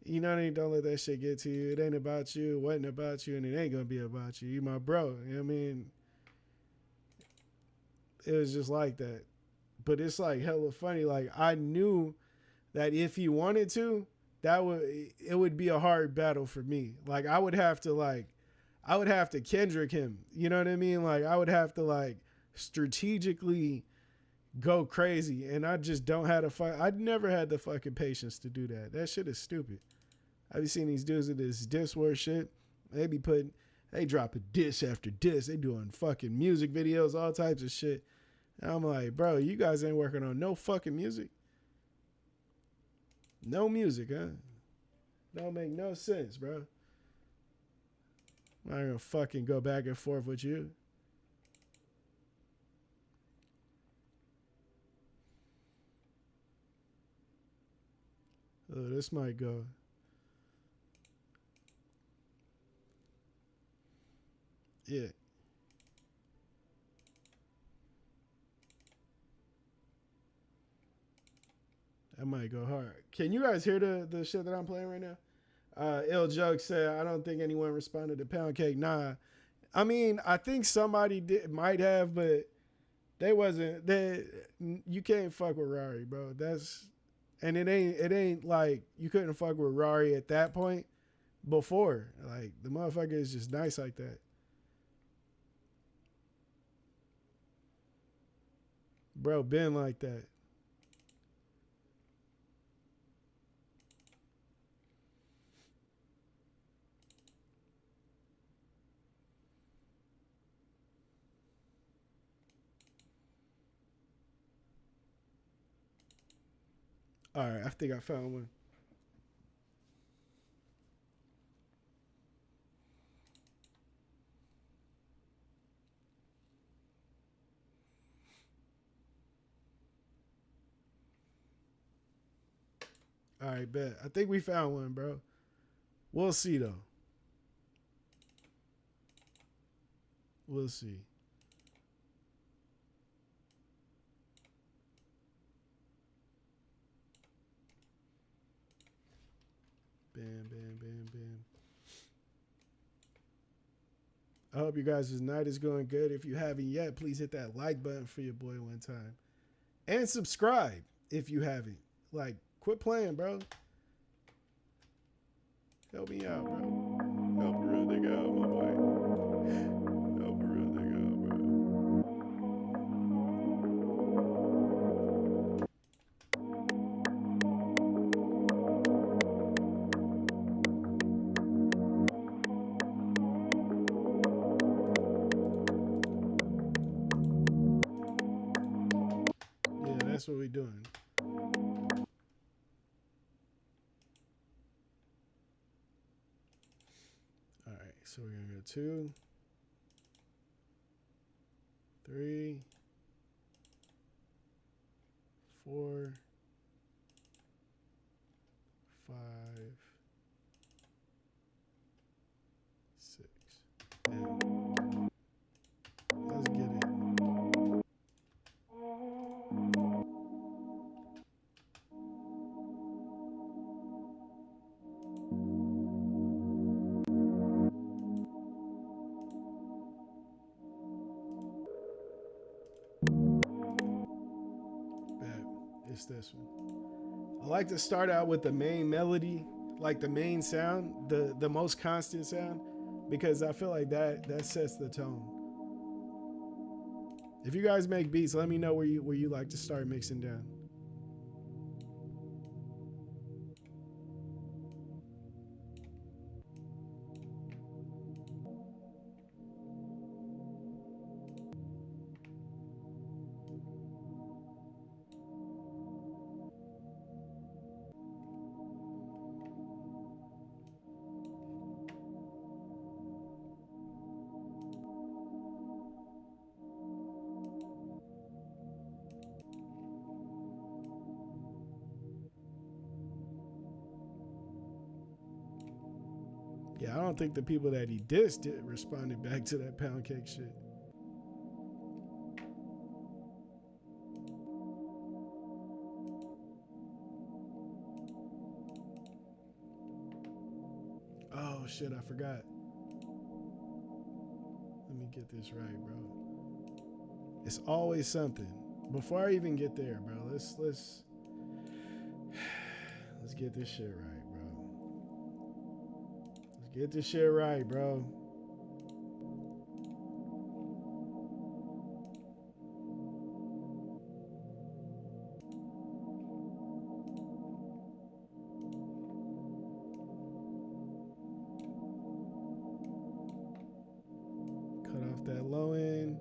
You know what I mean? Don't let that shit get to you. It ain't about you. It wasn't about you, and it ain't going to be about you. You my bro. You know what I mean? It was just like that. But it's like hella funny. Like, I knew that if he wanted to, it would be a hard battle for me. Like, I would have to Kendrick him. You know what I mean? Like, I would have to like strategically go crazy, and I just don't have the I'd never had the fucking patience to do that. That shit is stupid. I be seeing these dudes with this diss word shit. They dropping diss after diss. They doing fucking music videos, all types of shit. And I'm like, bro, you guys ain't working on no fucking music. No music, huh? Don't make no sense, bro. I'm not gonna fucking go back and forth with you. Oh, this might go. Yeah. That might go hard. Can you guys hear the shit that I'm playing right now? Ill Joke said, I don't think anyone responded to Pound Cake. Nah. I mean, I think somebody might have, but they wasn't. You can't fuck with Rari, bro. And it ain't like you couldn't fuck with Rari at that point before. Like the motherfucker is just nice like that. Bro, been like that. All right, I think I found one. All right, bet. I think we found one, bro. We'll see though. We'll see. Bam, bam, bam, bam. I hope you guys' night is going good. If you haven't yet, please hit that like button for your boy one time. And subscribe if you haven't. Like, quit playing, bro. Help me out, bro. Help a real nigga out, my boy. Help a real nigga out, bro. Yeah, that's what we doing. All right, so we're gonna go 2, 3, 4, 5, 6. And let's get it. It's this one. I like to start out with the main melody, like the main sound, the most constant sound, because I feel like that sets the tone. If you guys make beats, let me know where you like to start mixing down. Yeah, I don't think the people that he dissed responded back to that Pound Cake shit. Oh shit, I forgot. Let me get this right, bro. It's always something. Before I even get there, bro, let's get this shit right, bro. Let's get this shit right, bro. Cut off that low end.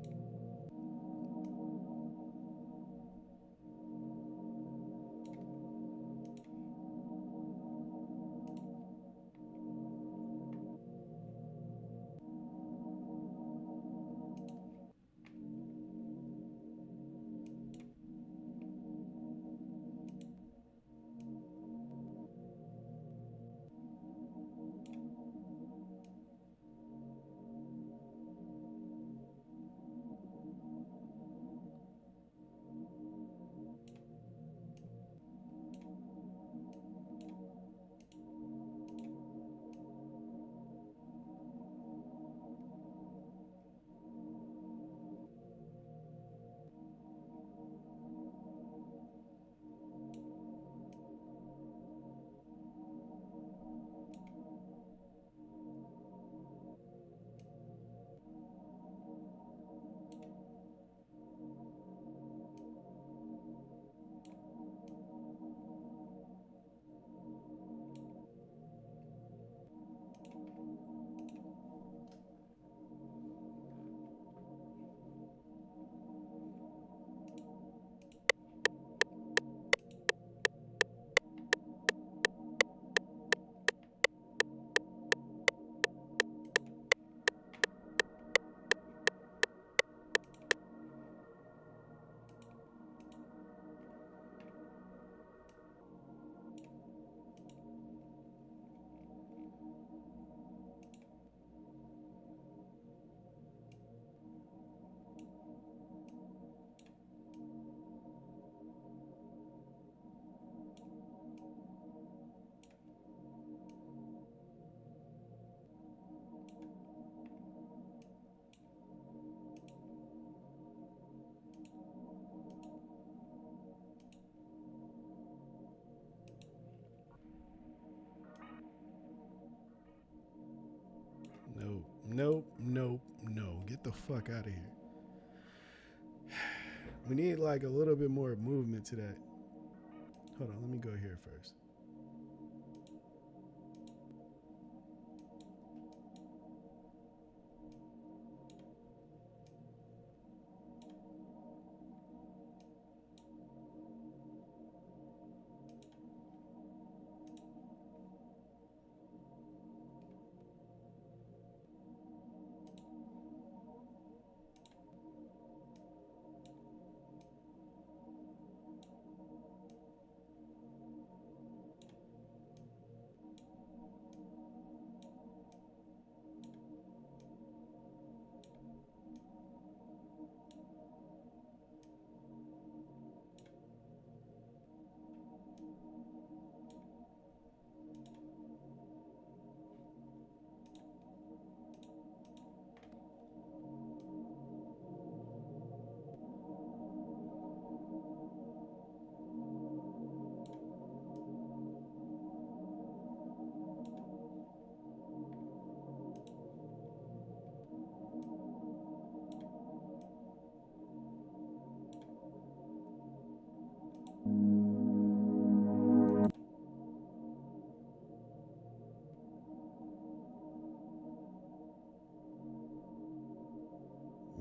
Nope. Nope. Nope. No. Get the fuck out of here. We need like a little bit more movement to that. Hold on, let me go here first.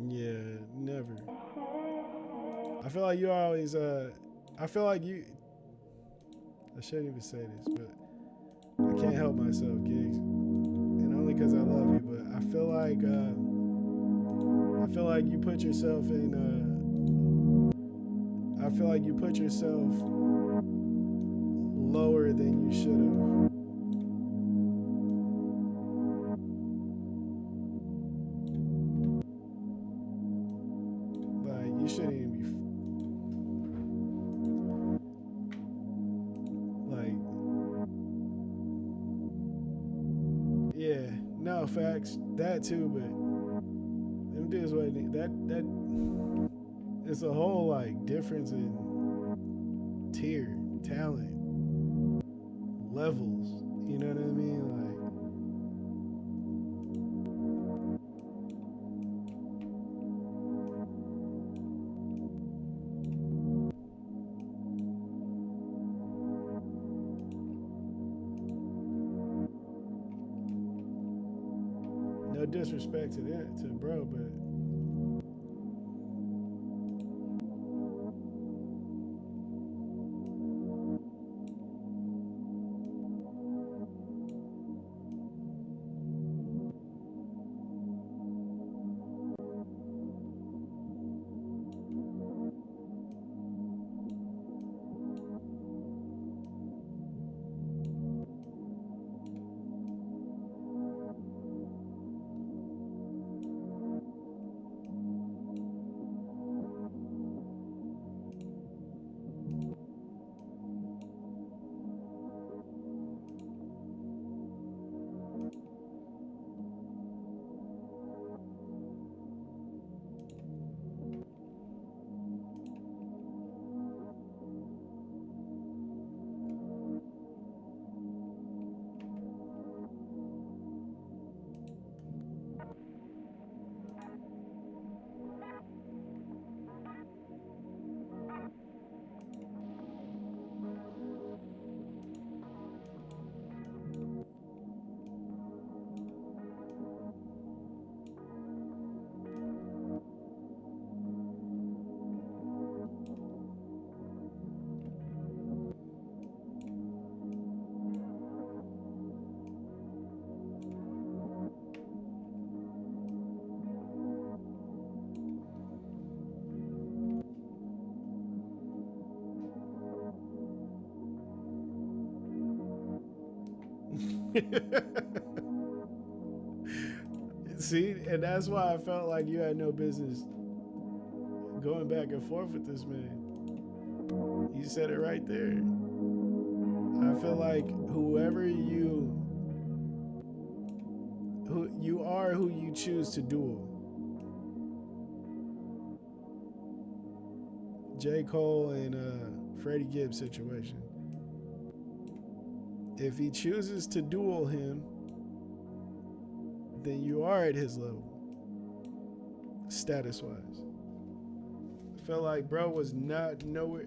Yeah, never. I feel like you always I feel like you I shouldn't even say this, but I can't help myself, Gigs. And only because I love you, but I feel like you put yourself in I feel like you put yourself lower than you should have. Like you shouldn't even be like yeah, no facts. That too, but them dudes what that it's a whole like difference in tier, talent, levels. You know what I mean? Like no disrespect to that to bro, but see, and that's why I felt like you had no business going back and forth with this man. You said it right there. I feel like who you are who you choose to duel. J. Cole and Freddie Gibbs situation. If he chooses to duel him, then you are at his level, status wise. I feel like bro was not nowhere,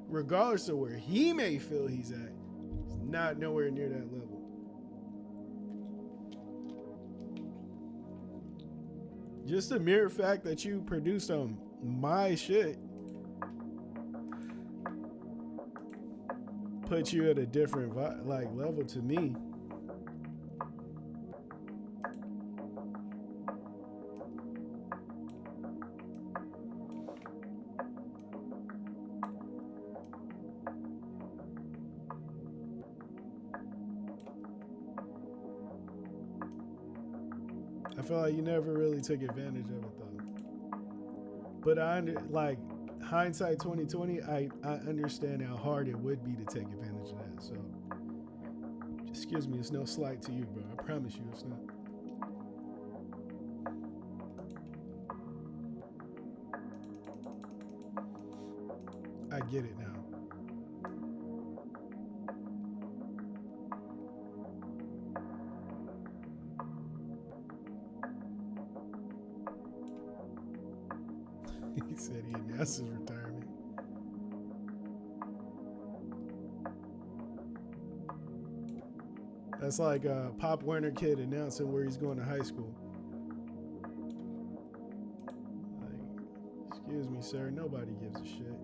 regardless of where he may feel he's at, he's not nowhere near that level. Just the mere fact that you produced on my shit put you at a different like level to me. I feel like you never really took advantage of it though. But like hindsight 2020, I understand how hard it would be to take advantage of that. So excuse me, it's no slight to you, bro. I promise you it's not. I get it now. He said he announced his retirement. That's like a Pop Warner kid announcing where he's going to high school. Like, excuse me, sir, nobody gives a shit.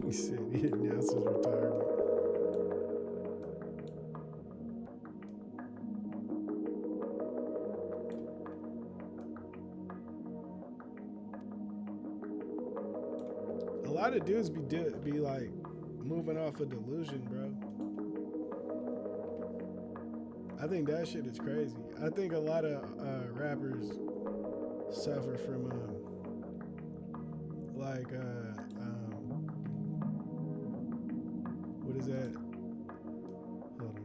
He said he announced his retirement. A lot of dudes be like moving off a delusion, bro. I think that shit is crazy. I think a lot of rappers suffer from what is that? Hold on.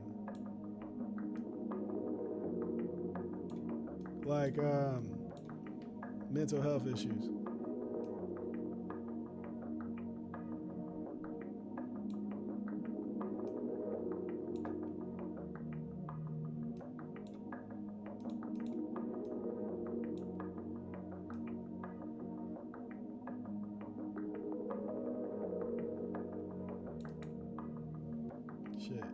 Like mental health issues. Shit.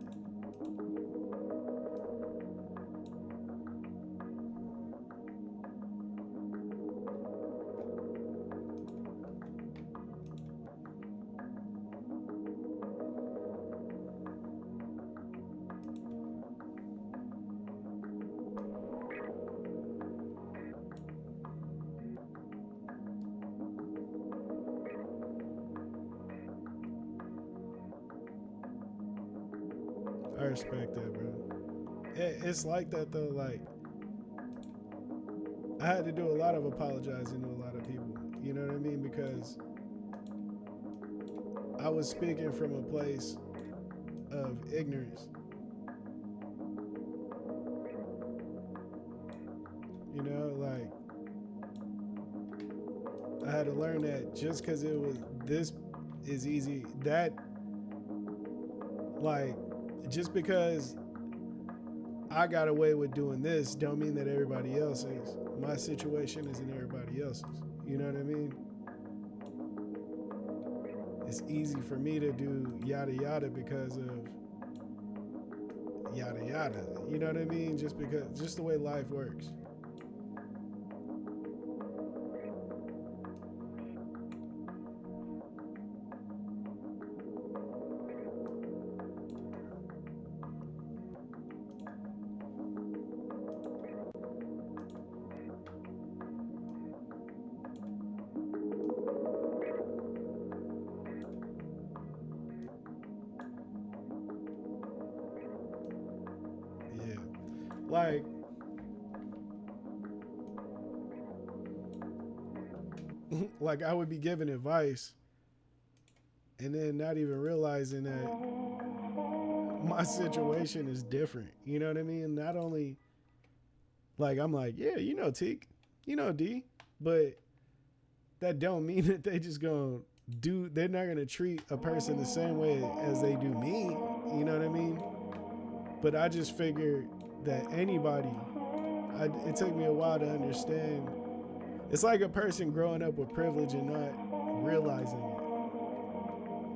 I respect that, bro. It's like that though. Like, I had to do a lot of apologizing to a lot of people. You know what I mean? Because I was speaking from a place of ignorance. You know, like, I had to learn that just because it was this is easy, that like, just because I got away with doing this don't mean that everybody else is. My situation isn't everybody else's. You know what I mean? it's easy for me to do yada yada because of yada yada. You know what I mean? Just the way life works. Yeah. Like I would be giving advice and then not even realizing that my situation is different. You know what I mean? Not only like I'm like, yeah, you know Teak, you know D, but that don't mean that they just gonna do. They're not gonna treat a person the same way as they do me. You know what I mean? But I just figured that anybody. It took me a while to understand. It's like a person growing up with privilege and not realizing it.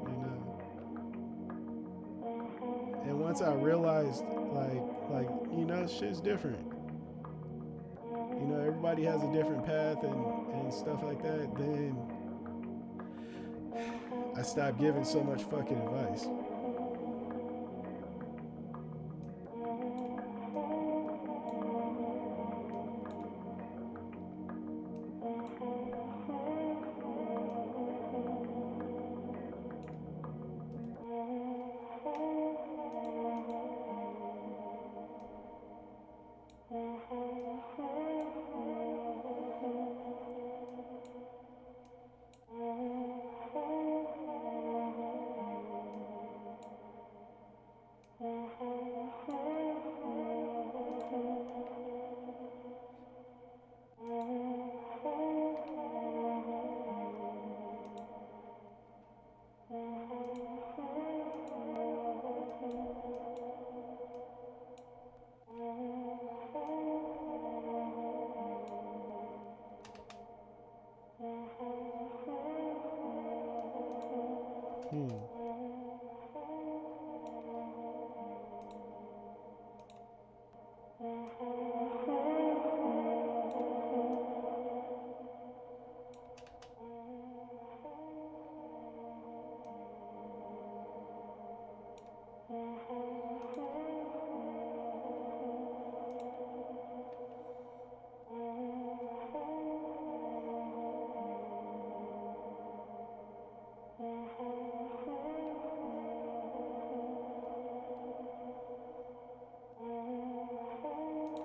You know. And once I realized, shit's different. Everybody has a different path and stuff like that. Then I stopped giving so much fucking advice.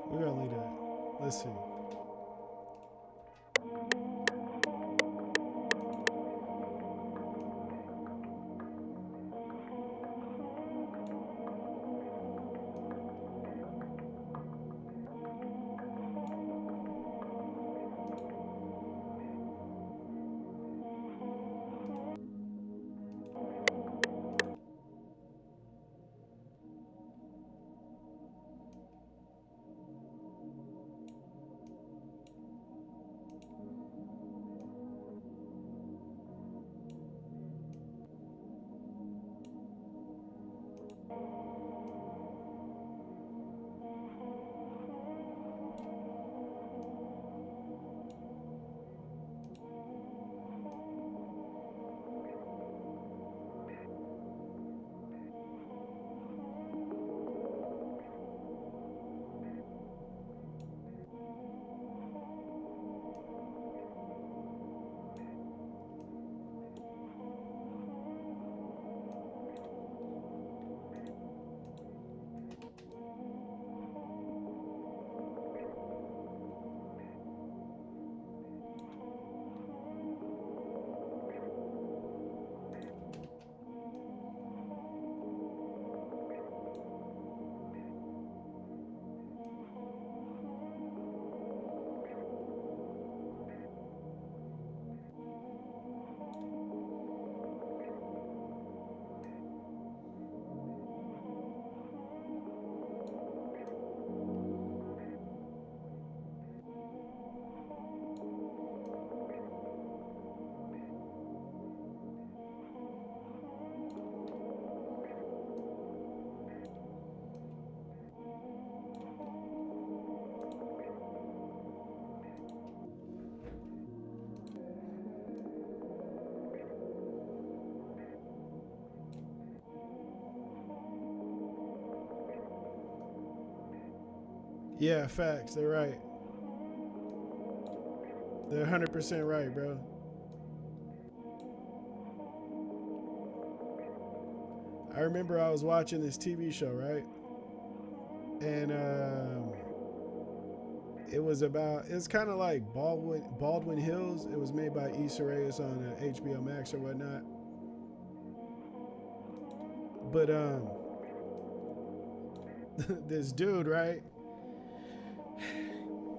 We're gonna leave that. Let's see. Yeah, facts. They're right. They're 100% right, bro. I remember I was watching this TV show, right? And it's kind of like Baldwin Hills. It was made by Issa Rae on HBO Max or whatnot. But this dude, right?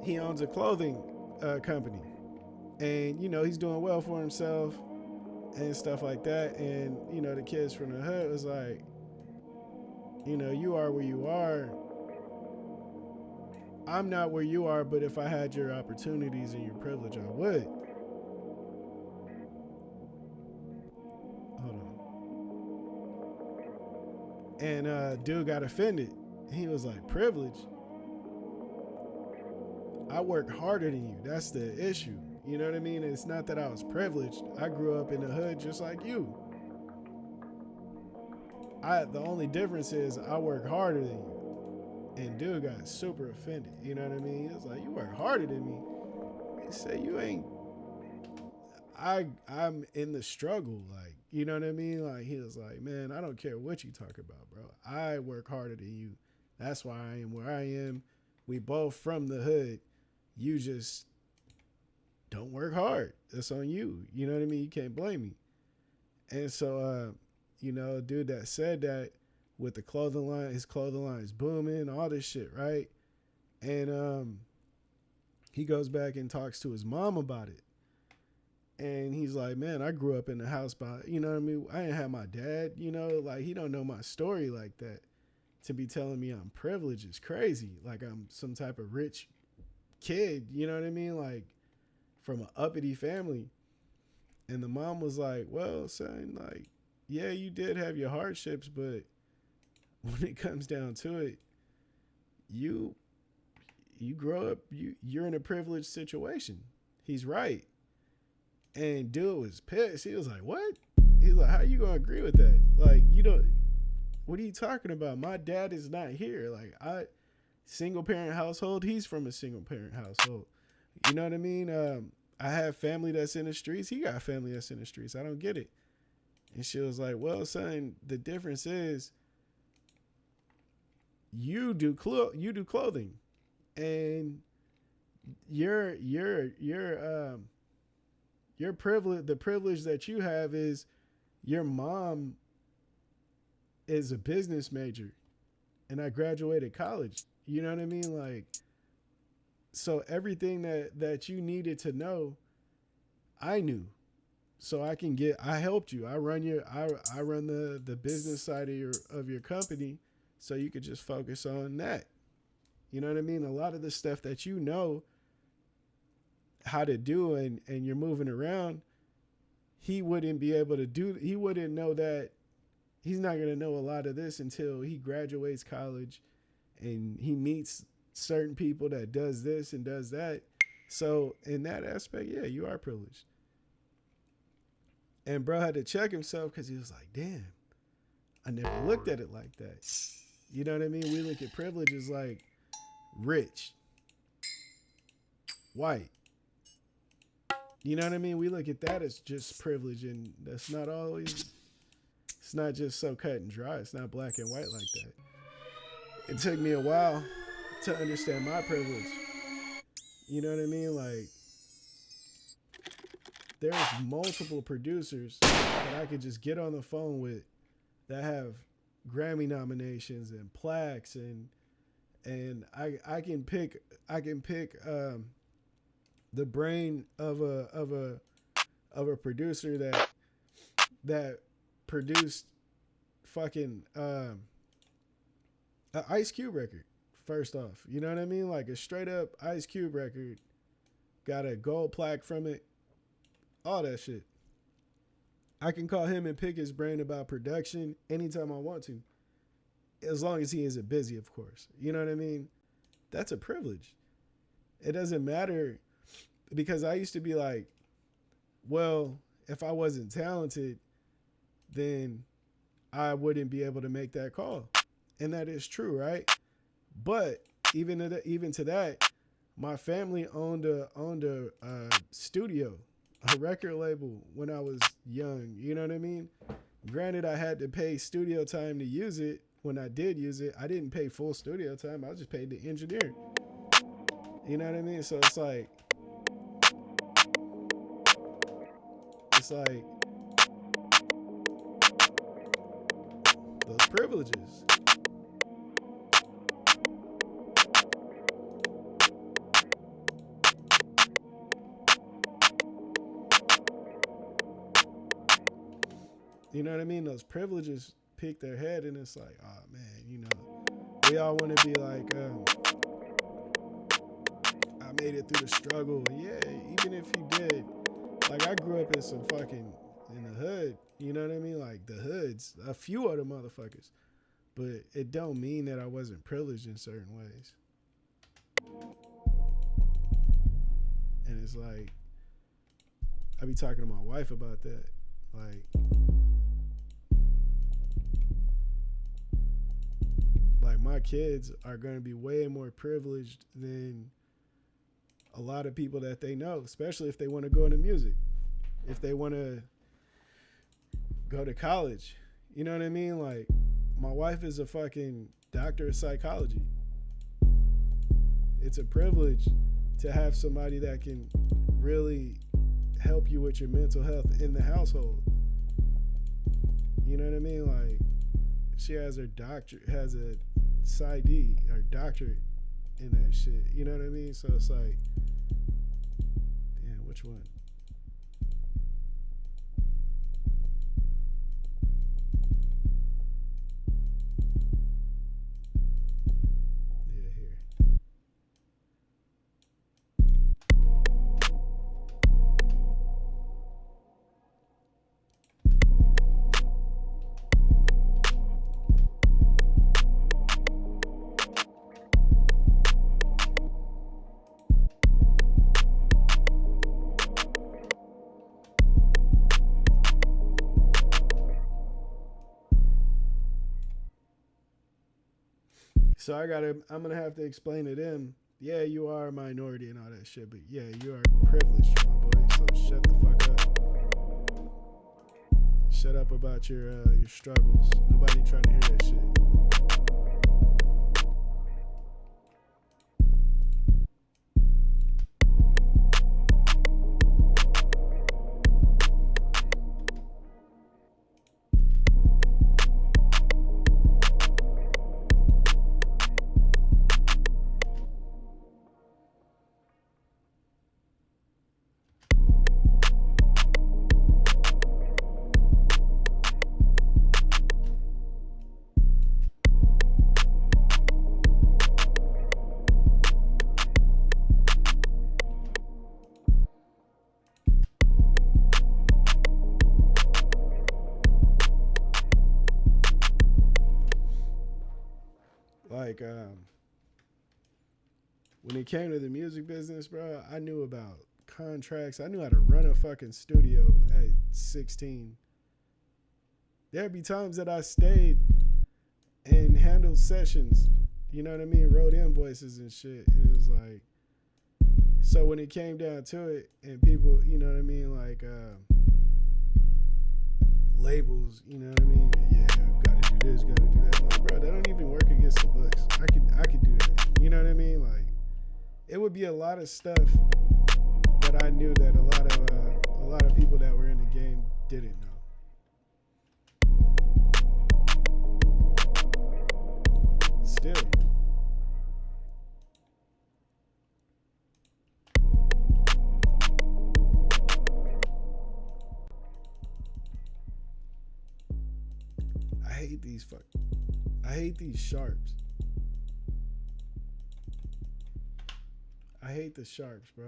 He owns a clothing company, and he's doing well for himself and stuff like that. And the kids from the hood was like, you are where you are. I'm not where you are, but if I had your opportunities and your privilege, I would. Hold on. And dude got offended. He was like, privilege? I work harder than you. That's the issue. You know what I mean? It's not that I was privileged. I grew up in the hood just like you. The only difference is I work harder than you. And dude got super offended. You know what I mean? He was like, you work harder than me. He said, you ain't. I'm in the struggle. Like, you know what I mean? Like, he was like, man, I don't care what you talk about, bro. I work harder than you. That's why I am where I am. We both from the hood. You just don't work hard. That's on you. You know what I mean? You can't blame me. And so, dude that said that with the clothing line, his clothing line is booming, all this shit, right? And he goes back and talks to his mom about it. And he's like, man, I grew up in the house by, you know what I mean? I didn't have my dad, like he don't know my story like that. To be telling me I'm privileged is crazy. Like I'm some type of rich kid, you know what I mean? Like from an uppity family. And the mom was like, well, son, like, yeah, you did have your hardships, but when it comes down to it, you grow up, you're in a privileged situation. He's right. And dude was pissed. He was like, what? He's like, how you gonna agree with that? Like, what are you talking about? My dad is not here. Like, single parent household. He's from a single parent household. You know what I mean? I have family that's in the streets. He got family that's in the streets. I don't get it. And she was like, well, son, the difference is you do clothing, and your privilege, the privilege that you have is your mom is a business major, and I graduated college. You know what I mean? Like, so everything that you needed to know, I knew. So I helped you. I run the business side of your company, so you could just focus on that. You know what I mean? A lot of the stuff that you know how to do and you're moving around, he wouldn't be able to do. He wouldn't know that. He's not going to know a lot of this until he graduates college and he meets certain people that does this and does that. So in that aspect, yeah, you are privileged. And bro had to check himself because he was like, damn, I never looked at it like that. You know what I mean? We look at privilege as like rich, white. You know what I mean? We look at that as just privilege, and that's not always, it's not just so cut and dry. It's not black and white like that. It took me a while to understand my privilege. You know what I mean? Like, there's multiple producers that I could just get on the phone with that have Grammy nominations and plaques, and I can pick the brain of a producer that produced fucking an Ice Cube record. First off, you know what I mean? Like a straight up Ice Cube record, got a gold plaque from it, all that shit. I can call him and pick his brain about production anytime I want to, as long as he isn't busy, of course. You know what I mean? That's a privilege. It doesn't matter, because I used to be like, well, if I wasn't talented, then I wouldn't be able to make that call. And that is true, right? But even to that, my family owned a studio, a record label when I was young. You know what I mean? Granted, I had to pay studio time to use it. When I did use it, I didn't pay full studio time. I just paid the engineer. You know what I mean? So it's like those privileges. You know what I mean? Those privileges pick their head, and it's like, oh man, you know, we all want to be like, I made it through the struggle. Yeah, even if you did, like I grew up in some fucking in the hood. You know what I mean? Like the hoods, a few of the motherfuckers, but it don't mean that I wasn't privileged in certain ways. And it's like, I be talking to my wife about that, like my kids are going to be way more privileged than a lot of people that they know, especially if they want to go into music, if they want to go to college. You know what I mean? Like my wife is a fucking doctor of psychology. It's a privilege to have somebody that can really help you with your mental health in the household. You know what I mean? Like she has her doctorate, has a PsyD or doctorate in that shit. You know what I mean? So it's like, damn, which one? Yeah, here. So I'm gonna have to explain to them, yeah, you are a minority and all that shit, but yeah, you are privileged, my boy. So shut the fuck up. Shut up about your struggles. Nobody trying to hear that shit. Like, when it came to the music business, bro, I knew about contracts. I knew how to run a fucking studio at 16. There'd be times that I stayed and handled sessions, you know what I mean? Wrote invoices and shit. And it was like, so when it came down to it and people, you know what I mean? Like, labels, you know what I mean? Yeah, gotta do this, gotta do that. Like, bro, that don't even work against the books. I could do that. You know what I mean? Like, it would be a lot of stuff that I knew that a lot of people that were in the game didn't know. Still. I hate these sharps. I hate the sharps, bro.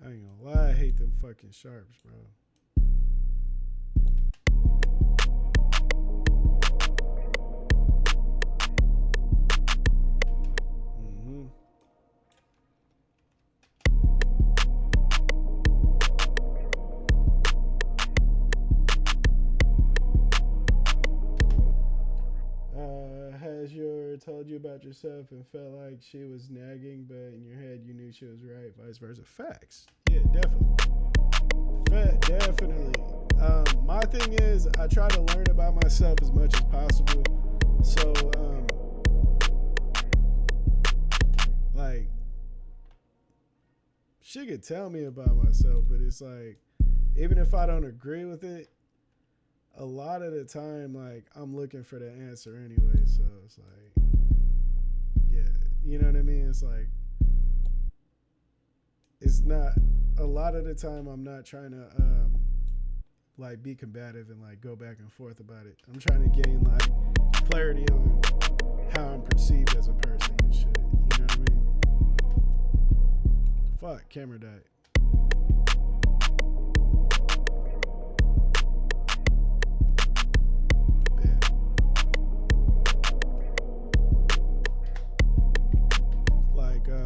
I ain't gonna lie, I hate them fucking sharps, bro. told you about yourself and felt like she was nagging, but in your head you knew she was right, vice versa? Facts. Yeah, definitely. Definitely. My thing is, I try to learn about myself as much as possible. So, like, she could tell me about myself, but it's like, even if I don't agree with it, a lot of the time, like, I'm looking for the answer anyway. So it's like, yeah, you know what I mean? It's like, it's not, a lot of the time I'm not trying to, like, be combative and, like, go back and forth about it. I'm trying to gain, like, clarity on how I'm perceived as a person and shit. You know what I mean? Fuck, camera died.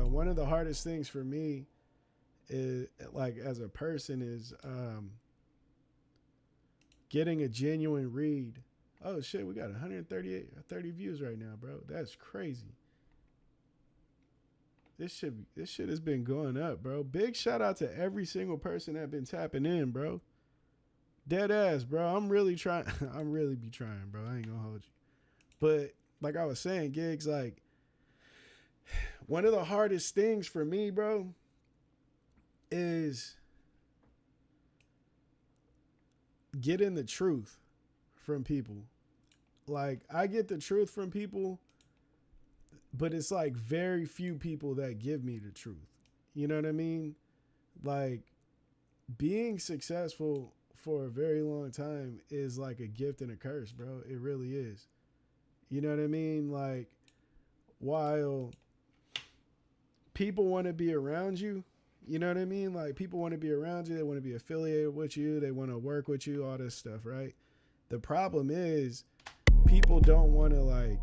One of the hardest things for me is, like, as a person is getting a genuine read. Oh shit, we got 30 views right now, bro. That's crazy. This shit has been going up, bro. Big shout out to every single person that been tapping in, bro. Dead ass, bro. I'm really trying. I'm really be trying, bro. I ain't gonna hold you. But like I was saying, Gigs, like, one of the hardest things for me, bro, is getting the truth from people. Like, I get the truth from people, but it's like very few people that give me the truth. You know what I mean? Like, being successful for a very long time is like a gift and a curse, bro. It really is. You know what I mean? Like, while people want to be around you, you know what I mean? Like, people want to be around you. They want to be affiliated with you. They want to work with you, all this stuff, right? The problem is people don't want to, like,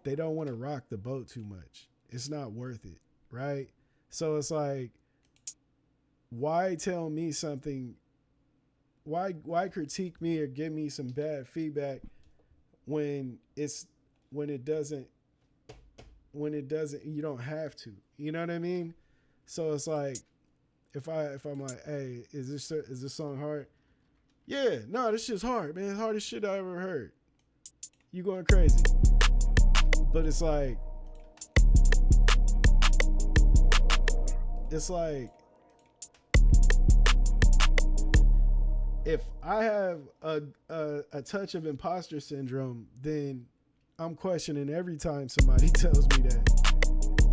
they don't want to rock the boat too much. It's not worth it, right? So it's like, why tell me something? Why critique me or give me some bad feedback when it doesn't, you don't have to. You know what I mean? So it's like, if I'm like, hey, is this song hard? Yeah, no, this shit's hard, man. Hardest shit I ever heard. You going crazy. But it's like, if I have a touch of imposter syndrome, then I'm questioning every time somebody tells me that.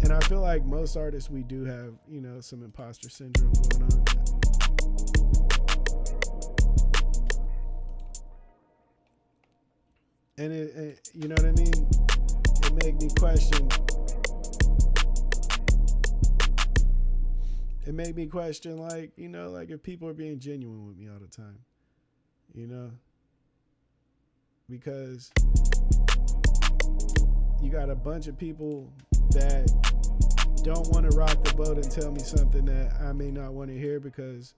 And I feel like most artists, we do have, you know, some imposter syndrome going on. And it you know what I mean? It make me question. It made me question, like, you know, like, if people are being genuine with me all the time, you know? Because you got a bunch of people that don't want to rock the boat and tell me something that I may not want to hear, because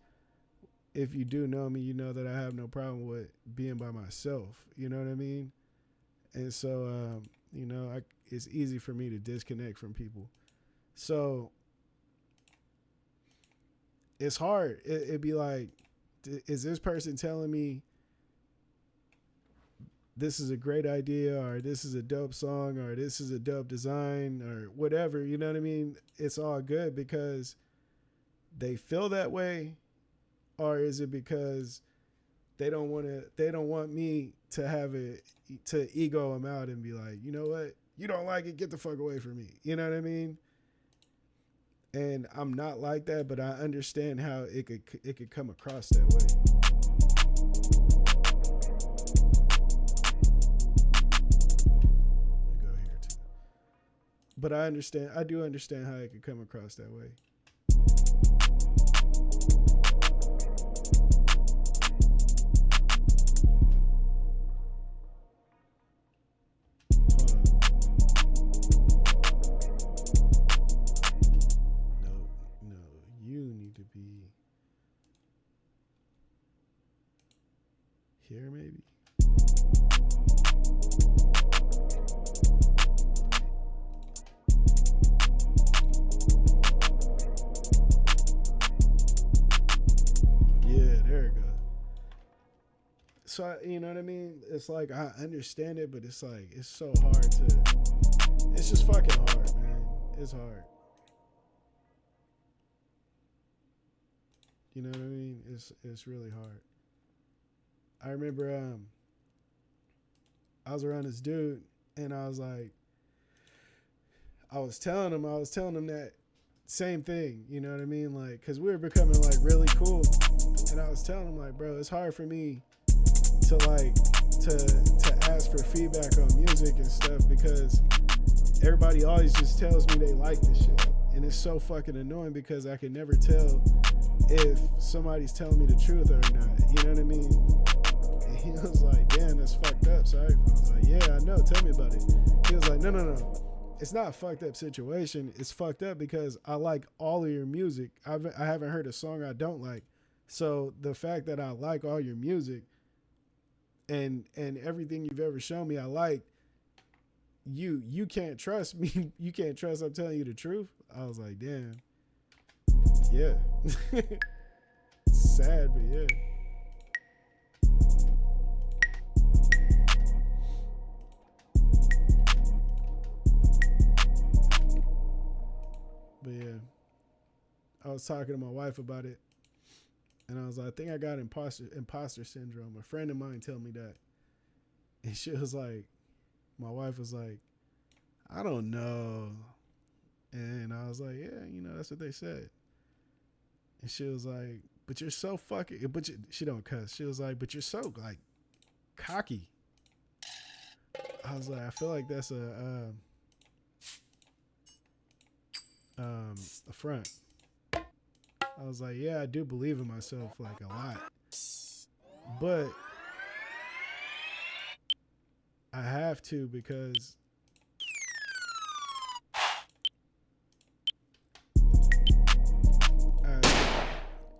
if you do know me, you know that I have no problem with being by myself. You know what I mean? And so, you know, it's easy for me to disconnect from people. So it's hard. It'd be like, is this person telling me this is a great idea, or this is a dope song, or this is a dope design, or whatever? You know what I mean? It's all good because they feel that way, or is it because they don't want me to have it, to ego them out and be like, you know what? You don't like it, get the fuck away from me. You know what I mean? And I'm not like that, but I understand how it could come across that way. Let me go here too. But I do understand how it could come across that way. Here, maybe. So you know what I mean? It's like I understand it, but it's like it's so hard to. It's just fucking hard, man. It's hard. You know what I mean? It's really hard. I remember I was around this dude and I was like, I was telling him that same thing, you know what I mean? Like, cause we were becoming like really cool. And I was telling him like, bro, it's hard for me to like, to ask for feedback on music and stuff because everybody always just tells me they like this shit. And it's so fucking annoying because I can never tell if somebody's telling me the truth or not. You know what I mean? And he was like, damn, that's fucked up. Sorry. I was like, yeah, I know. Tell me about it. He was like, no. It's not a fucked up situation. It's fucked up because I like all of your music. I haven't heard a song I don't like. So the fact that I like all your music and everything you've ever shown me I like, you can't trust me. You can't trust I'm telling you the truth. I was like, damn. Yeah. Sad, but yeah. But yeah. I was talking to my wife about it. And I was like, I think I got imposter syndrome. A friend of mine told me that. And she was like, my wife was like, I don't know. And I was like, yeah, you know, that's what they said. And she was like, but you're so fucking, she don't cuss. She was like, but you're so like cocky. I was like, I feel like that's a front. I was like, yeah, I do believe in myself like a lot. But I have to because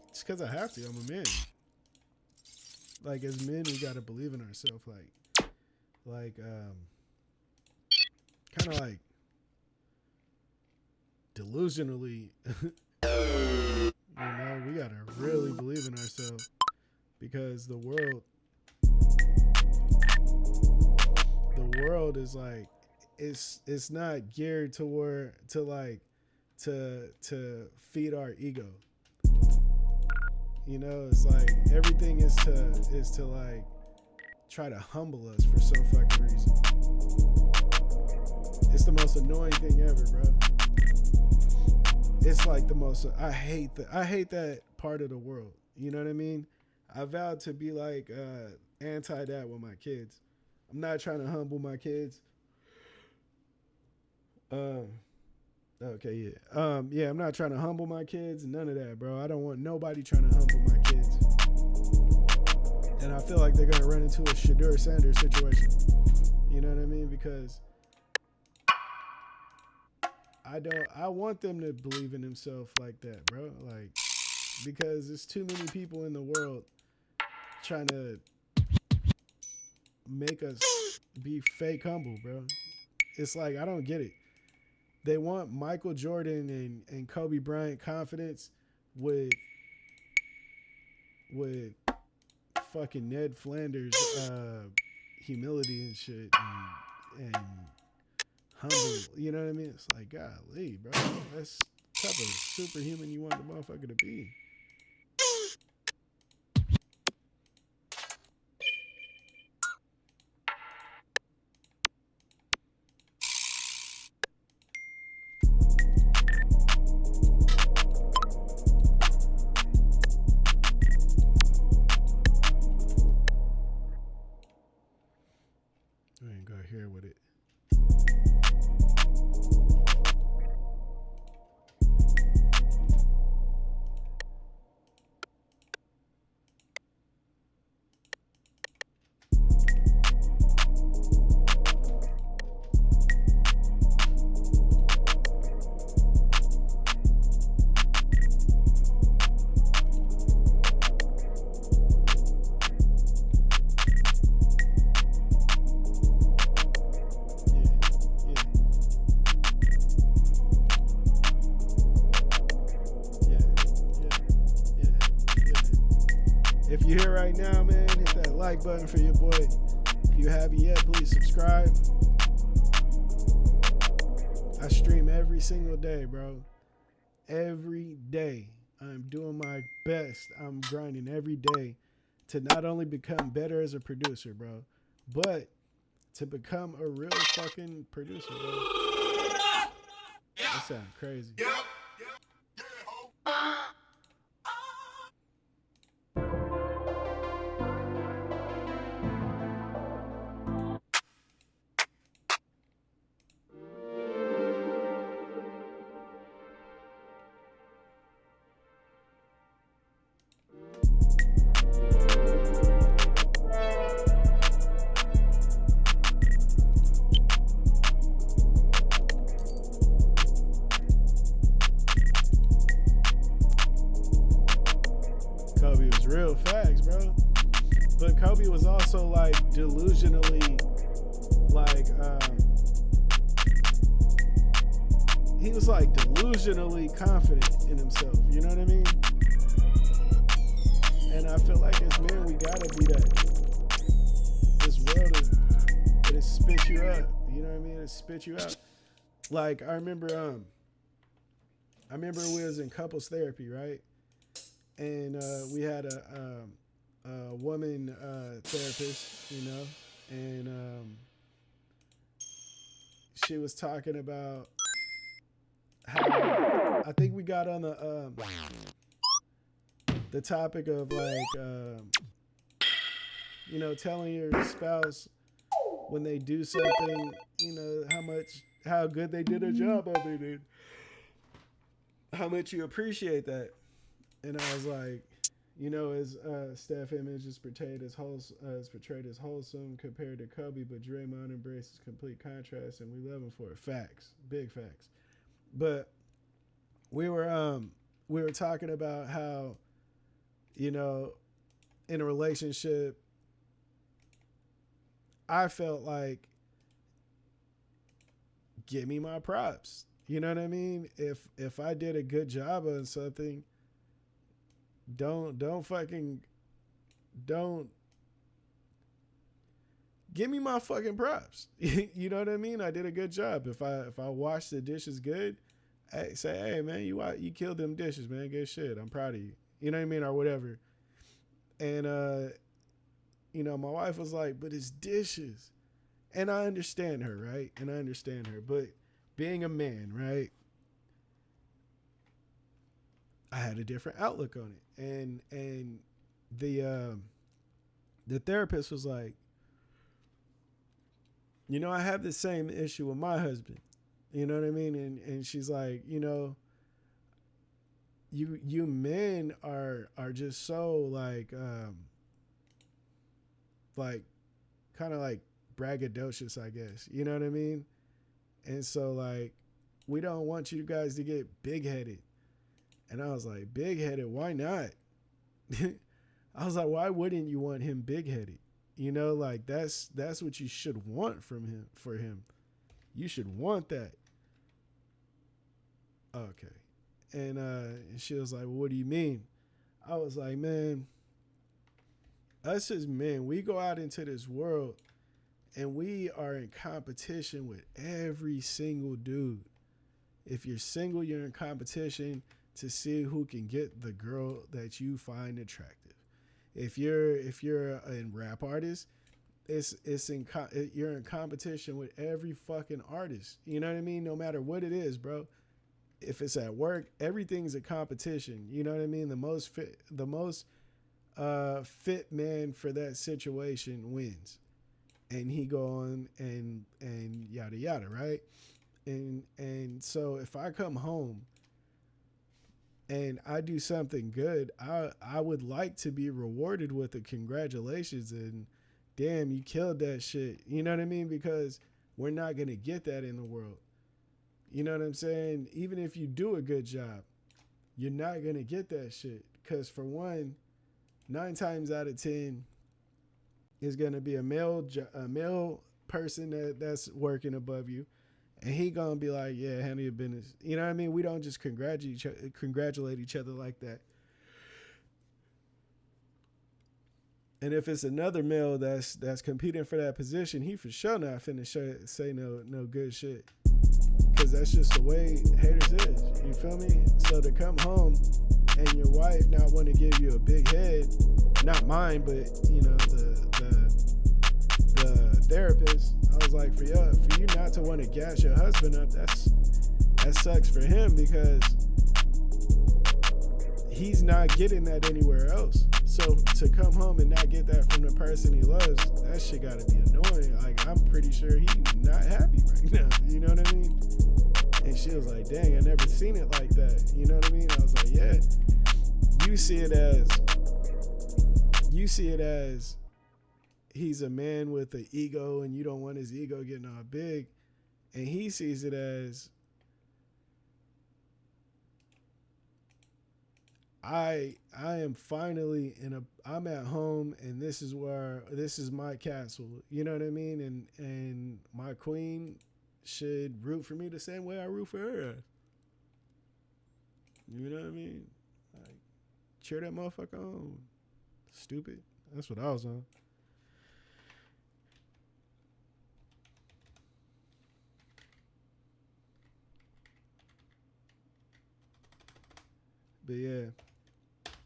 it's because I have to. I'm a man. Like as men, we gotta believe in ourselves. Like kind of like delusionally. You know, we gotta really believe in ourselves because the world is like it's not geared toward to feed our ego. You know, it's like everything is to like try to humble us for some fucking reason. It's the most annoying thing ever, bro. It's like the most. I hate that part of the world. You know what I mean? I vowed to be like anti that with my kids. I'm not trying to humble my kids. Okay, yeah. Yeah, I'm not trying to humble my kids. None of that, bro. I don't want nobody trying to humble my kids. And I feel like they're gonna run into a Shadur Sanders situation. You know what I mean? Because I want them to believe in themselves like that, bro. Like, because there's too many people in the world trying to make us be fake humble, bro. It's like, I don't get it. They want Michael Jordan and Kobe Bryant confidence with fucking Ned Flanders humility and shit and humble. You know what I mean? It's like, golly, bro. That's the type of superhuman you want the motherfucker to be. I ain't got here with it. like button for your boy. If you haven't yet, please subscribe. I stream every single day, bro. Every day. I'm doing my best. I'm grinding every day to not only become better as a producer, bro, but to become a real fucking producer, bro. That sounds crazy. Kobe was real facts, bro. But Kobe was also like delusionally, like, he was like delusionally confident in himself. You know what I mean? And I feel like as men, we gotta be that. This world it spit you up. You know what I mean? It spit you out. Like I remember we was in couples therapy, right? And we had a woman therapist, you know, and she was talking about how I think we got on the topic of like you know, telling your spouse when they do something, you know, how good they did a job of it, and how much you appreciate that. And I was like, you know, as Steph Image is portrayed as wholesome compared to Kobe, but Draymond embraces complete contrast, and we love him for it. Facts, big facts. But we were talking about how, you know, in a relationship, I felt like, give me my props. You know what I mean? If I did a good job on something, don't give me my fucking props. You know what I mean? I did a good job. If I washed the dishes good, hey, say, hey man, you killed them dishes, man. Good shit. I'm proud of you. You know what I mean? Or whatever. And you know, my wife was like, but it's dishes. And I understand her, right? And I understand her. But being a man, right? I had a different outlook on it. And the therapist was like, you know, I have the same issue with my husband. You know what I mean? And she's like, you know, you men are just so like kind of like braggadocious, I guess. You know what I mean? And so like, we don't want you guys to get big headed. And I was like, big headed? Why not? I was like, why wouldn't you want him big headed? You know, like that's what you should want from him, for him. You should want that. Okay. And she was like, well, what do you mean? I was like, man, us as men, we go out into this world and we are in competition with every single dude. If you're single, you're in competition to see who can get the girl that you find attractive. If you're a rap artist, you're in competition with every fucking artist. You know what I mean? No matter what it is, bro. If it's at work, everything's a competition. You know what I mean? The most fit man for that situation wins. And he go on and yada yada, right? And so if I come home and I do something good, I would like to be rewarded with a congratulations and damn, you killed that shit. You know what I mean? Because we're not going to get that in the world. You know what I'm saying? Even if you do a good job, you're not going to get that shit. Because for one, 9 times out of 10 is going to be a male person that's working above you. And he gonna be like, yeah, handle your business. You know what I mean? We don't just congratulate each other like that. And if it's another male that's competing for that position, he for sure not finna say no good shit. Cause that's just the way haters is. You feel me? So to come home and your wife not want to give you a big head, not mine, but you know the therapist. I was like, for you not to want to gas your husband up, that sucks for him because he's not getting that anywhere else. So to come home and not get that from the person he loves, that shit gotta be annoying. Like, I'm pretty sure he's not happy right now. You know what I mean? And she was like, dang, I never seen it like that. You know what I mean? I was like, yeah. You see it as he's a man with an ego and you don't want his ego getting all big. And he sees it as, I am finally I'm at home and this is my castle. You know what I mean? And my queen should root for me the same way I root for her. You know what I mean? Like, cheer that motherfucker on. Stupid. That's what I was on. But yeah,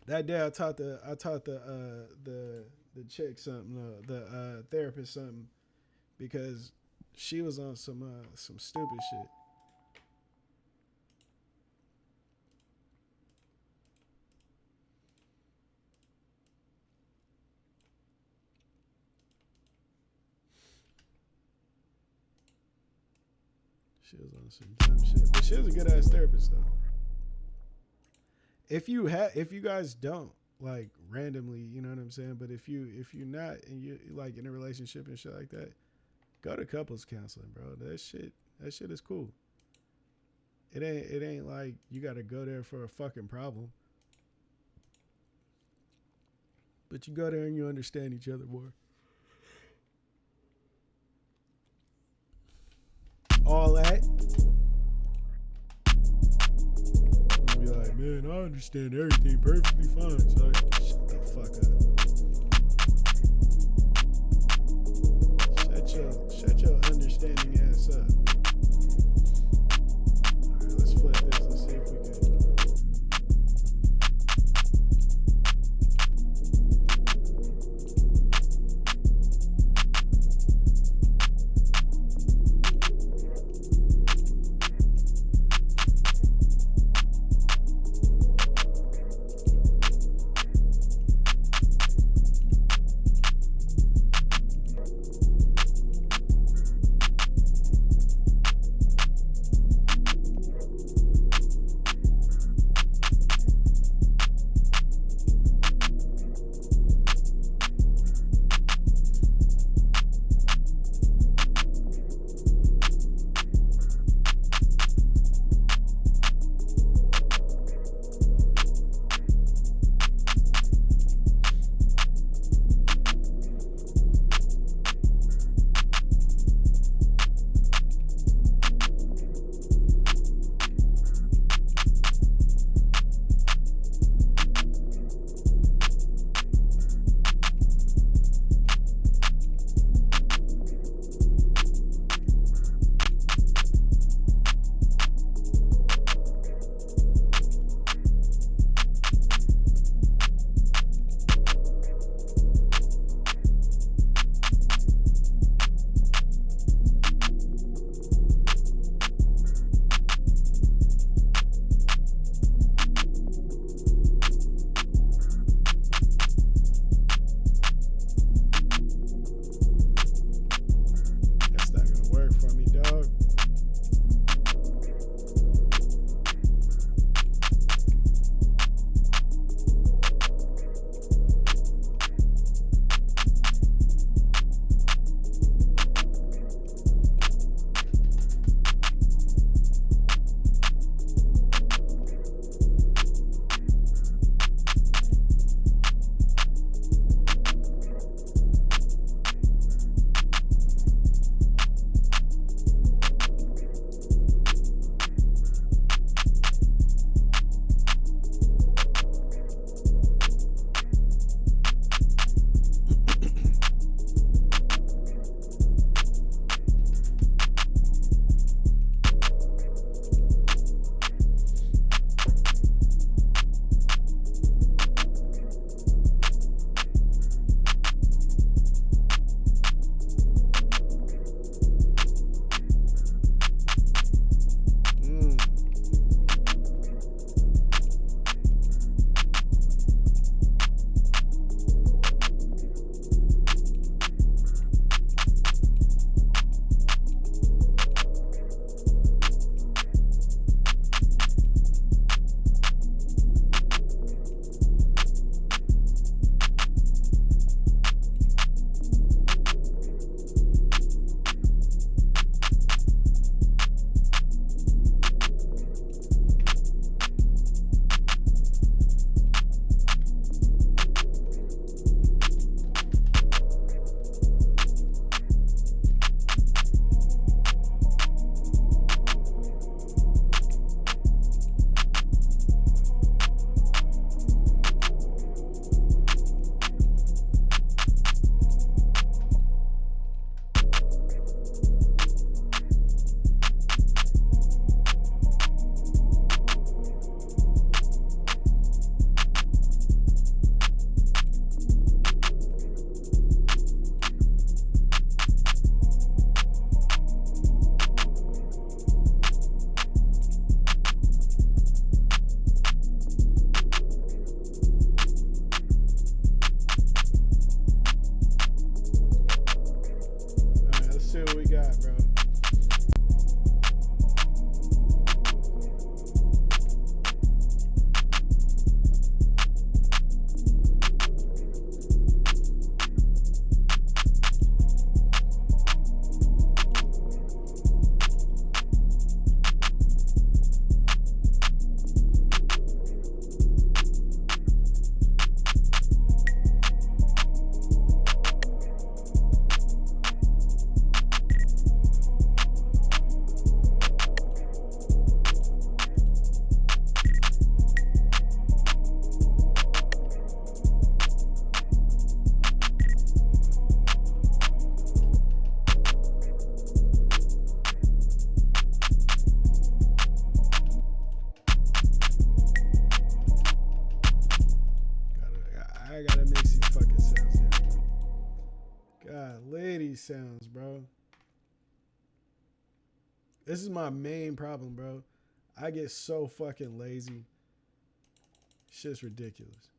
that day I taught the chick something, the therapist something, because she was on some stupid shit. She was on some dumb shit, but she was a good ass therapist though. If you guys don't, like, randomly, you know what I'm saying? But if you're not and you like in a relationship and shit like that, go to couples counseling, bro. That shit is cool. It ain't like you gotta go there for a fucking problem. But you go there and you understand each other more. All that. Be like, man, I understand everything perfectly fine. So shut the fuck up. Shut your understanding ass up. Alright, let's flip this. Let's see if we can. see what we got, bro. I gotta mix these fucking sounds in. God, lady sounds, bro. This is my main problem, bro. I get so fucking lazy. Shit's ridiculous.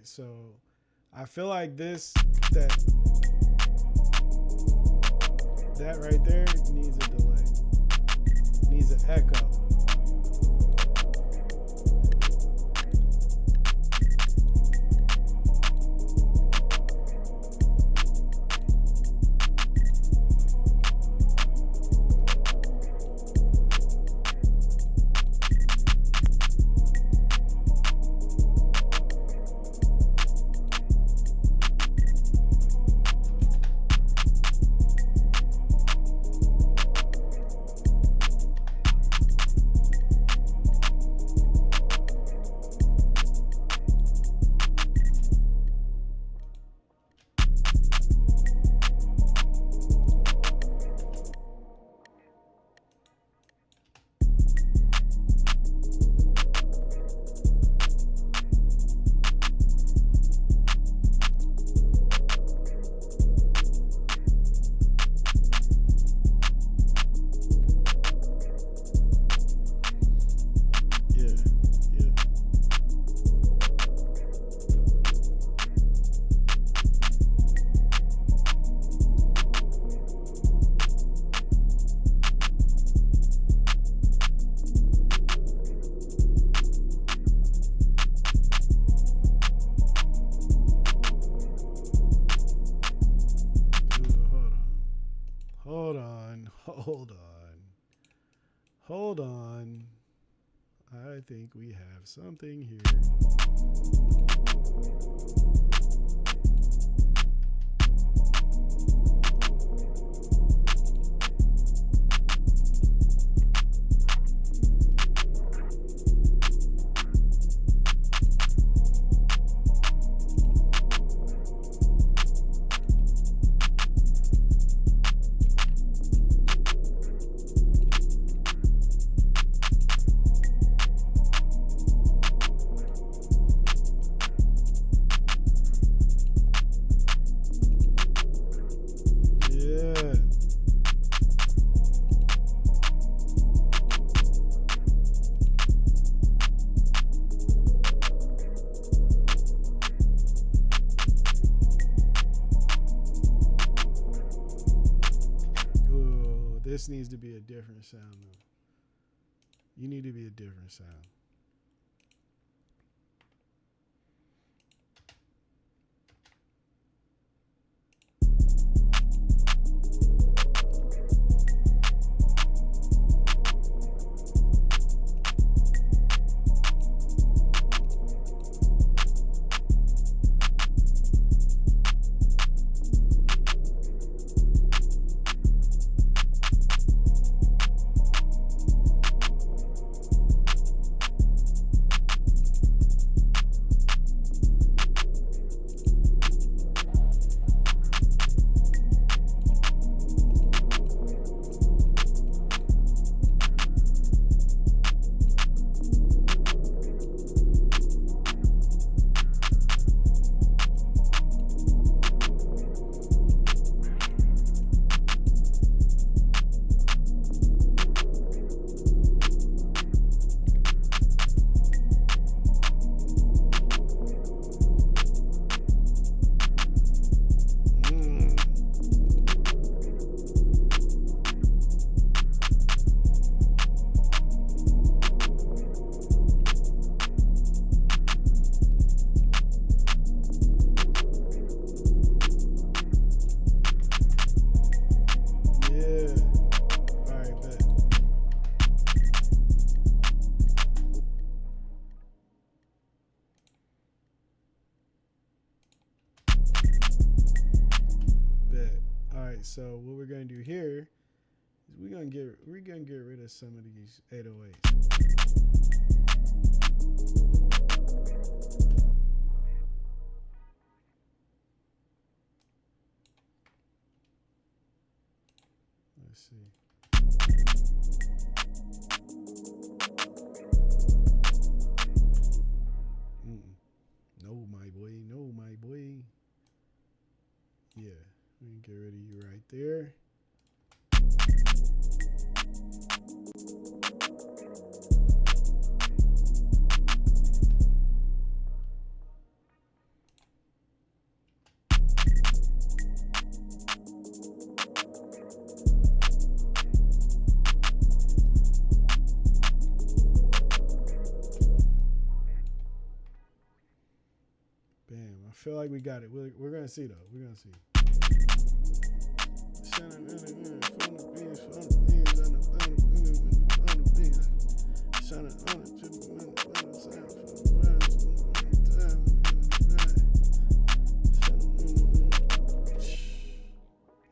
So I feel like that right there needs a delay, needs an echo. Hold on. I think we have something here. This needs to be a different sound, though. You need to be a different sound. So what we're gonna do here is we're gonna get rid of some of these 808s. Let's see. No, my boy. No, my boy. Yeah. We can get rid of you right there. Bam. I feel like we got it. We're going to see, though. We're going to see.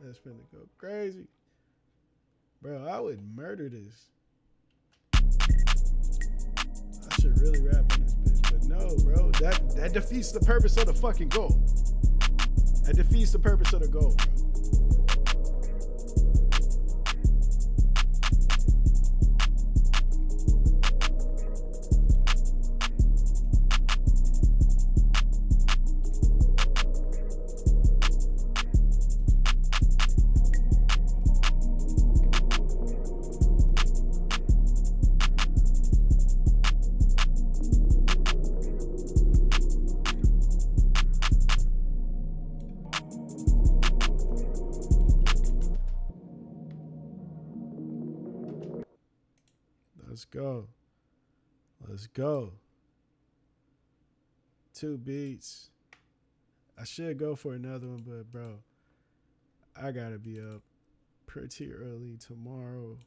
That's finna go crazy. Bro, I would murder this. I should really rap on this bitch, but no, bro. That defeats the purpose of the fucking goal. That defeats the purpose of the goal, bro. Let's go. Let's go. 2 beats. I should go for another one, but bro, I gotta be up pretty early tomorrow.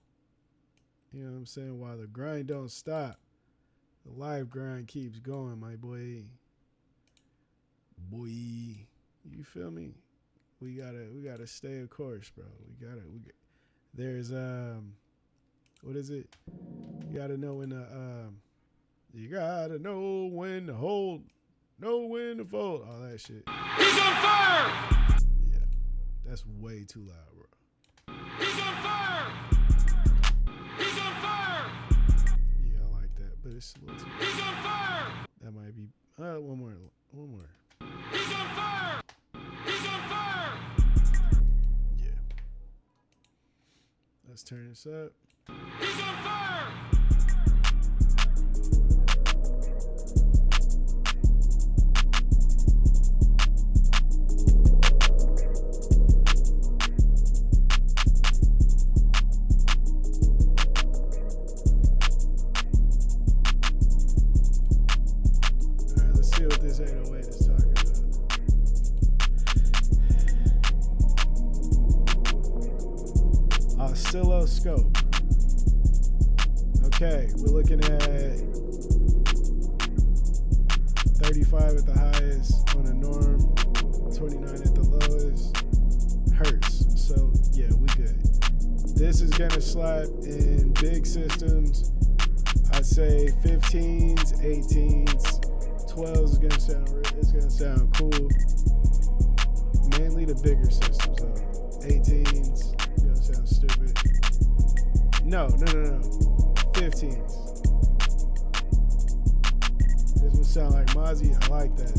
You know what I'm saying? While the grind don't stop, the live grind keeps going, my boy. Boy, you feel me? We gotta stay of course, bro. There's what is it? You gotta know when to hold, know when to fold, all that shit. He's on fire! Yeah, that's way too loud, bro. He's on fire! He's on fire! Yeah, I like that, but it's a little too loud. He's on fire! That might be, one more. He's on fire! He's on fire! Yeah. Let's turn this up. He's on fire! Oscilloscope. Okay, we're looking at 35 at the highest on a norm, 29 at the lowest. Hertz. So yeah, we good. This is gonna slap in big systems. I'd say 15s, 18s, 12s is gonna sound. It's gonna sound cool. Mainly the bigger systems though. 18s gonna sound stupid. No. 15s. This would sound like Mozzie. I like that.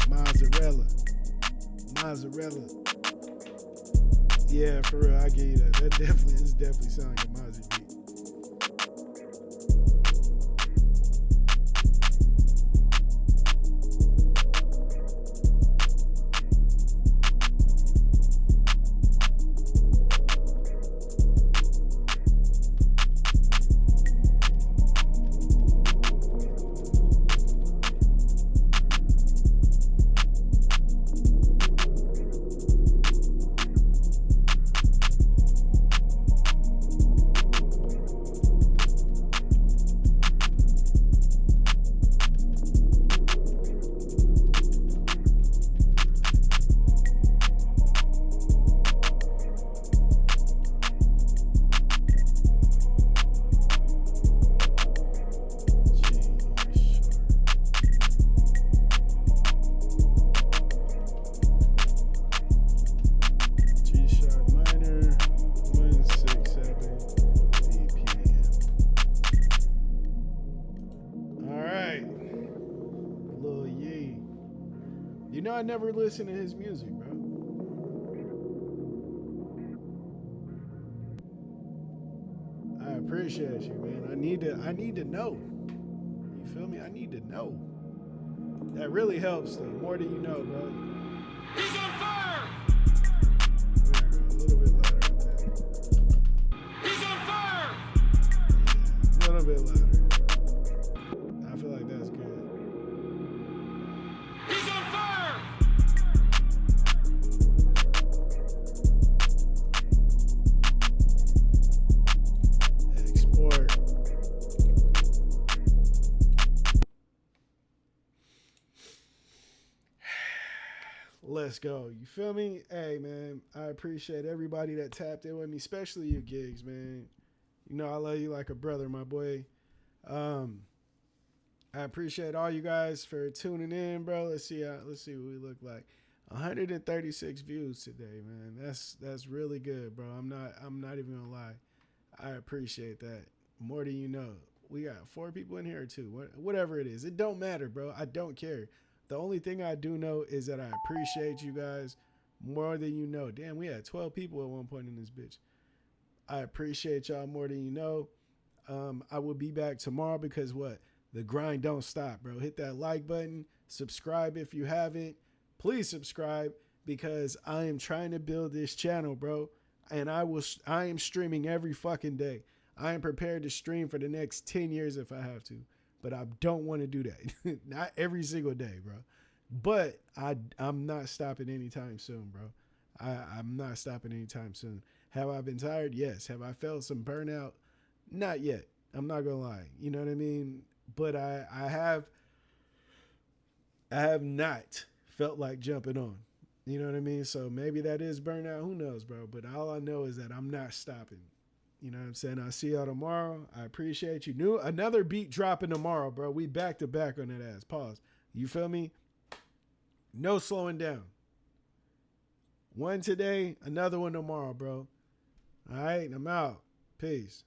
Mozzarella. Yeah, for real, I give you that. This definitely sounds like a Mozzie beat. I never listen to his music, bro. I appreciate you, man. I need to know. You feel me? I need to know. That really helps, though. More than you know, bro. He's on fire! There we go. A little bit louder with that. He's on fire! Yeah, a little bit louder. I feel like that's good. He's on fire! Export. Let's go. You feel me? Hey, man, I appreciate everybody that tapped in with me, especially you gigs, man. You know I love you like a brother, my boy. I appreciate all you guys for tuning in, bro. Let's see what we look like. 136 views today, man. That's really good, bro. I'm not even gonna lie. I appreciate that more than you know. We got 4 people in here or 2, whatever it is. It don't matter, bro. I don't care. The only thing I do know is that I appreciate you guys more than you know. Damn, we had 12 people at one point in this bitch. I appreciate y'all more than you know. I will be back tomorrow because what? The grind don't stop, bro. Hit that like button. Subscribe if you haven't. Please subscribe because I am trying to build this channel, bro. And I am streaming every fucking day. I am prepared to stream for the next 10 years if I have to. But I don't want to do that. Not every single day, bro. But I'm not stopping anytime soon, bro. I'm not stopping anytime soon. Have I been tired? Yes. Have I felt some burnout? Not yet. I'm not going to lie. You know what I mean? But I have not felt like jumping on. You know what I mean? So maybe that is burnout. Who knows, bro? But all I know is that I'm not stopping. You know what I'm saying? I'll see y'all tomorrow. I appreciate you. Another beat dropping tomorrow, bro. We back to back on that ass. Pause. You feel me? No slowing down. One today, another one tomorrow, bro. All right, I'm out. Peace.